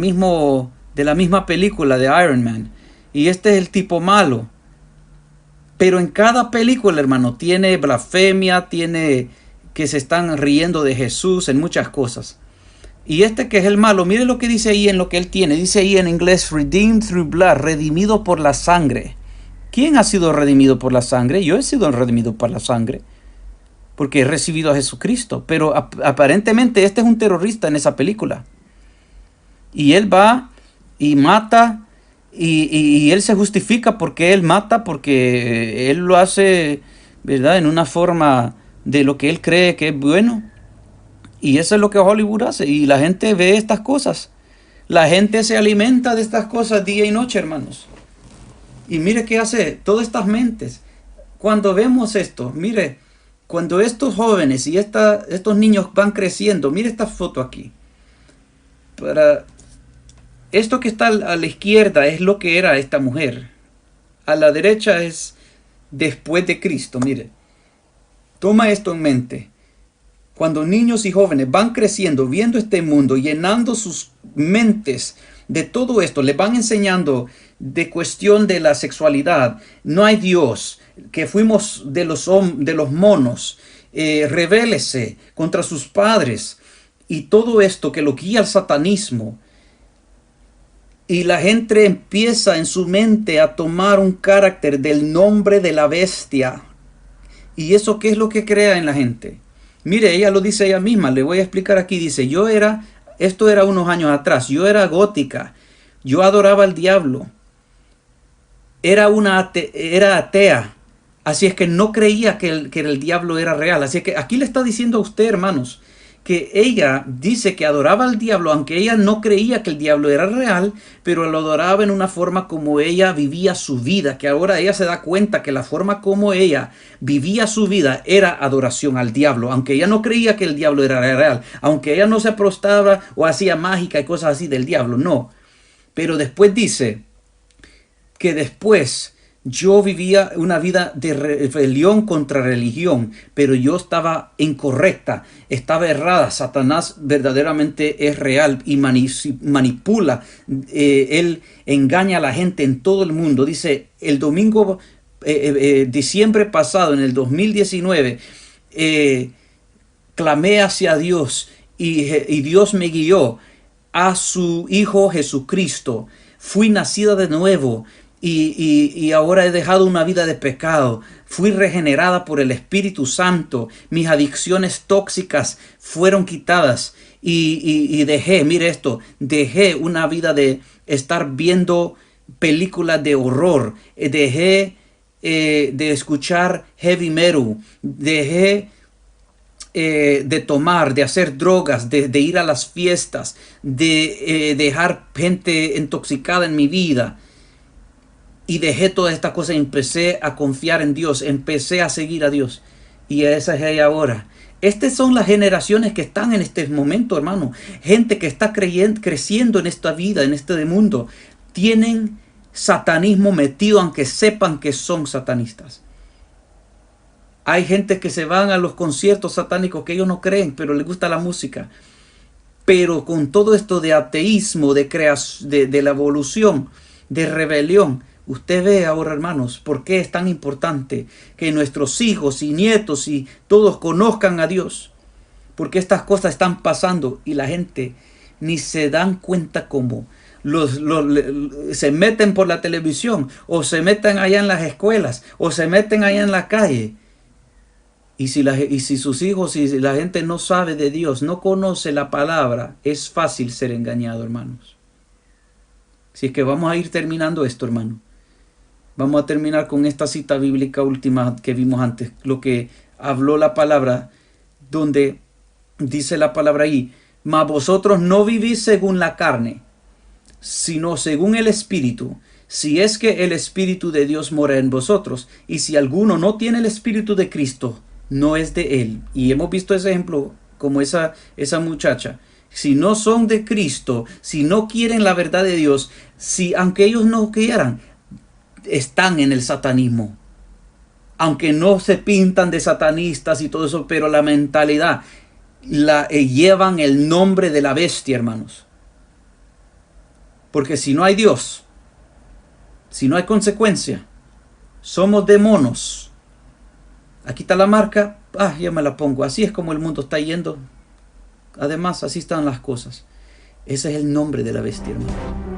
la misma película de Iron Man. Y este es el tipo malo. Pero en cada película, hermano, tiene blasfemia, tiene que se están riendo de Jesús en muchas cosas. Y este que es el malo, mire lo que dice ahí en lo que él tiene. Dice ahí en inglés, redeemed through blood, redimido por la sangre. ¿Quién ha sido redimido por la sangre? Yo he sido redimido por la sangre. Porque he recibido a Jesucristo. Pero aparentemente este es un terrorista en esa película. Y él va y mata. Y él se justifica porque él mata. Porque él lo hace, ¿verdad? En una forma de lo que él cree que es bueno. Y eso es lo que Hollywood hace. Y la gente ve estas cosas. La gente se alimenta de estas cosas día y noche, hermanos. Y mire qué hace todas estas mentes. Cuando vemos esto, mire, cuando estos jóvenes y estos niños van creciendo, mire esta foto aquí. Para esto que está a la izquierda es lo que era esta mujer. A la derecha es después de Cristo, mire. Toma esto en mente. Cuando niños y jóvenes van creciendo, viendo este mundo, llenando sus mentes de todo esto, les van enseñando de cuestión de la sexualidad, no hay Dios, que fuimos de los monos, rebélese contra sus padres, y todo esto que lo guía al satanismo. Y la gente empieza en su mente a tomar un carácter del nombre de la bestia. ¿Y eso qué es lo que crea en la gente? Mire, ella lo dice ella misma, le voy a explicar aquí. Dice, esto era unos años atrás, yo era gótica, yo adoraba al diablo, era atea, así es que no creía que el diablo era real. Así es que aquí le está diciendo a usted, hermanos, que ella dice que adoraba al diablo, aunque ella no creía que el diablo era real, pero lo adoraba en una forma como ella vivía su vida, que ahora ella se da cuenta que la forma como ella vivía su vida era adoración al diablo, aunque ella no creía que el diablo era real, aunque ella no se prostraba o hacía mágica y cosas así del diablo, no. Pero después dice que después yo vivía una vida de rebelión contra religión, pero yo estaba incorrecta, estaba errada. Satanás verdaderamente es real y manipula. Él engaña a la gente en todo el mundo. Dice, el domingo, diciembre pasado, en el 2019, clamé hacia Dios y Dios me guió a su Hijo Jesucristo. Fui nacida de nuevo. Y ahora he dejado una vida de pecado. Fui regenerada por el Espíritu Santo. Mis adicciones tóxicas fueron quitadas. Y dejé, mire esto, dejé una vida de estar viendo películas de horror. Dejé de escuchar heavy metal. Dejé de tomar, de hacer drogas, de ir a las fiestas, de dejar gente intoxicada en mi vida. Y dejé todas estas cosas y empecé a confiar en Dios, empecé a seguir a Dios. Y esa es ella ahora. Estas son las generaciones que están en este momento, hermano. Gente que está creciendo en esta vida, en este mundo. Tienen satanismo metido, aunque sepan que son satanistas. Hay gente que se van a los conciertos satánicos que ellos no creen, pero les gusta la música. Pero con todo esto de ateísmo, de la evolución, de rebelión, usted ve ahora, hermanos, por qué es tan importante que nuestros hijos y nietos y todos conozcan a Dios. Porque estas cosas están pasando y la gente ni se dan cuenta cómo. Se meten por la televisión o se meten allá en las escuelas o se meten allá en la calle. Y si sus hijos y la gente no sabe de Dios, no conoce la palabra, es fácil ser engañado, hermanos. Si es que vamos a ir terminando esto, hermano. Vamos a terminar con esta cita bíblica última que vimos antes, lo que habló la palabra, donde dice la palabra ahí, mas vosotros no vivís según la carne, sino según el Espíritu, si es que el Espíritu de Dios mora en vosotros, y si alguno no tiene el Espíritu de Cristo, no es de él. Y hemos visto ese ejemplo como esa muchacha. Si no son de Cristo, si no quieren la verdad de Dios, aunque ellos no quieran, están en el satanismo. Aunque no se pintan de satanistas y todo eso, pero la mentalidad llevan el nombre de la bestia, hermanos. Porque si no hay Dios, si no hay consecuencia, somos demonios. Aquí está la marca, ya me la pongo. Así es como el mundo está yendo. Además, así están las cosas. Ese es el nombre de la bestia, hermano.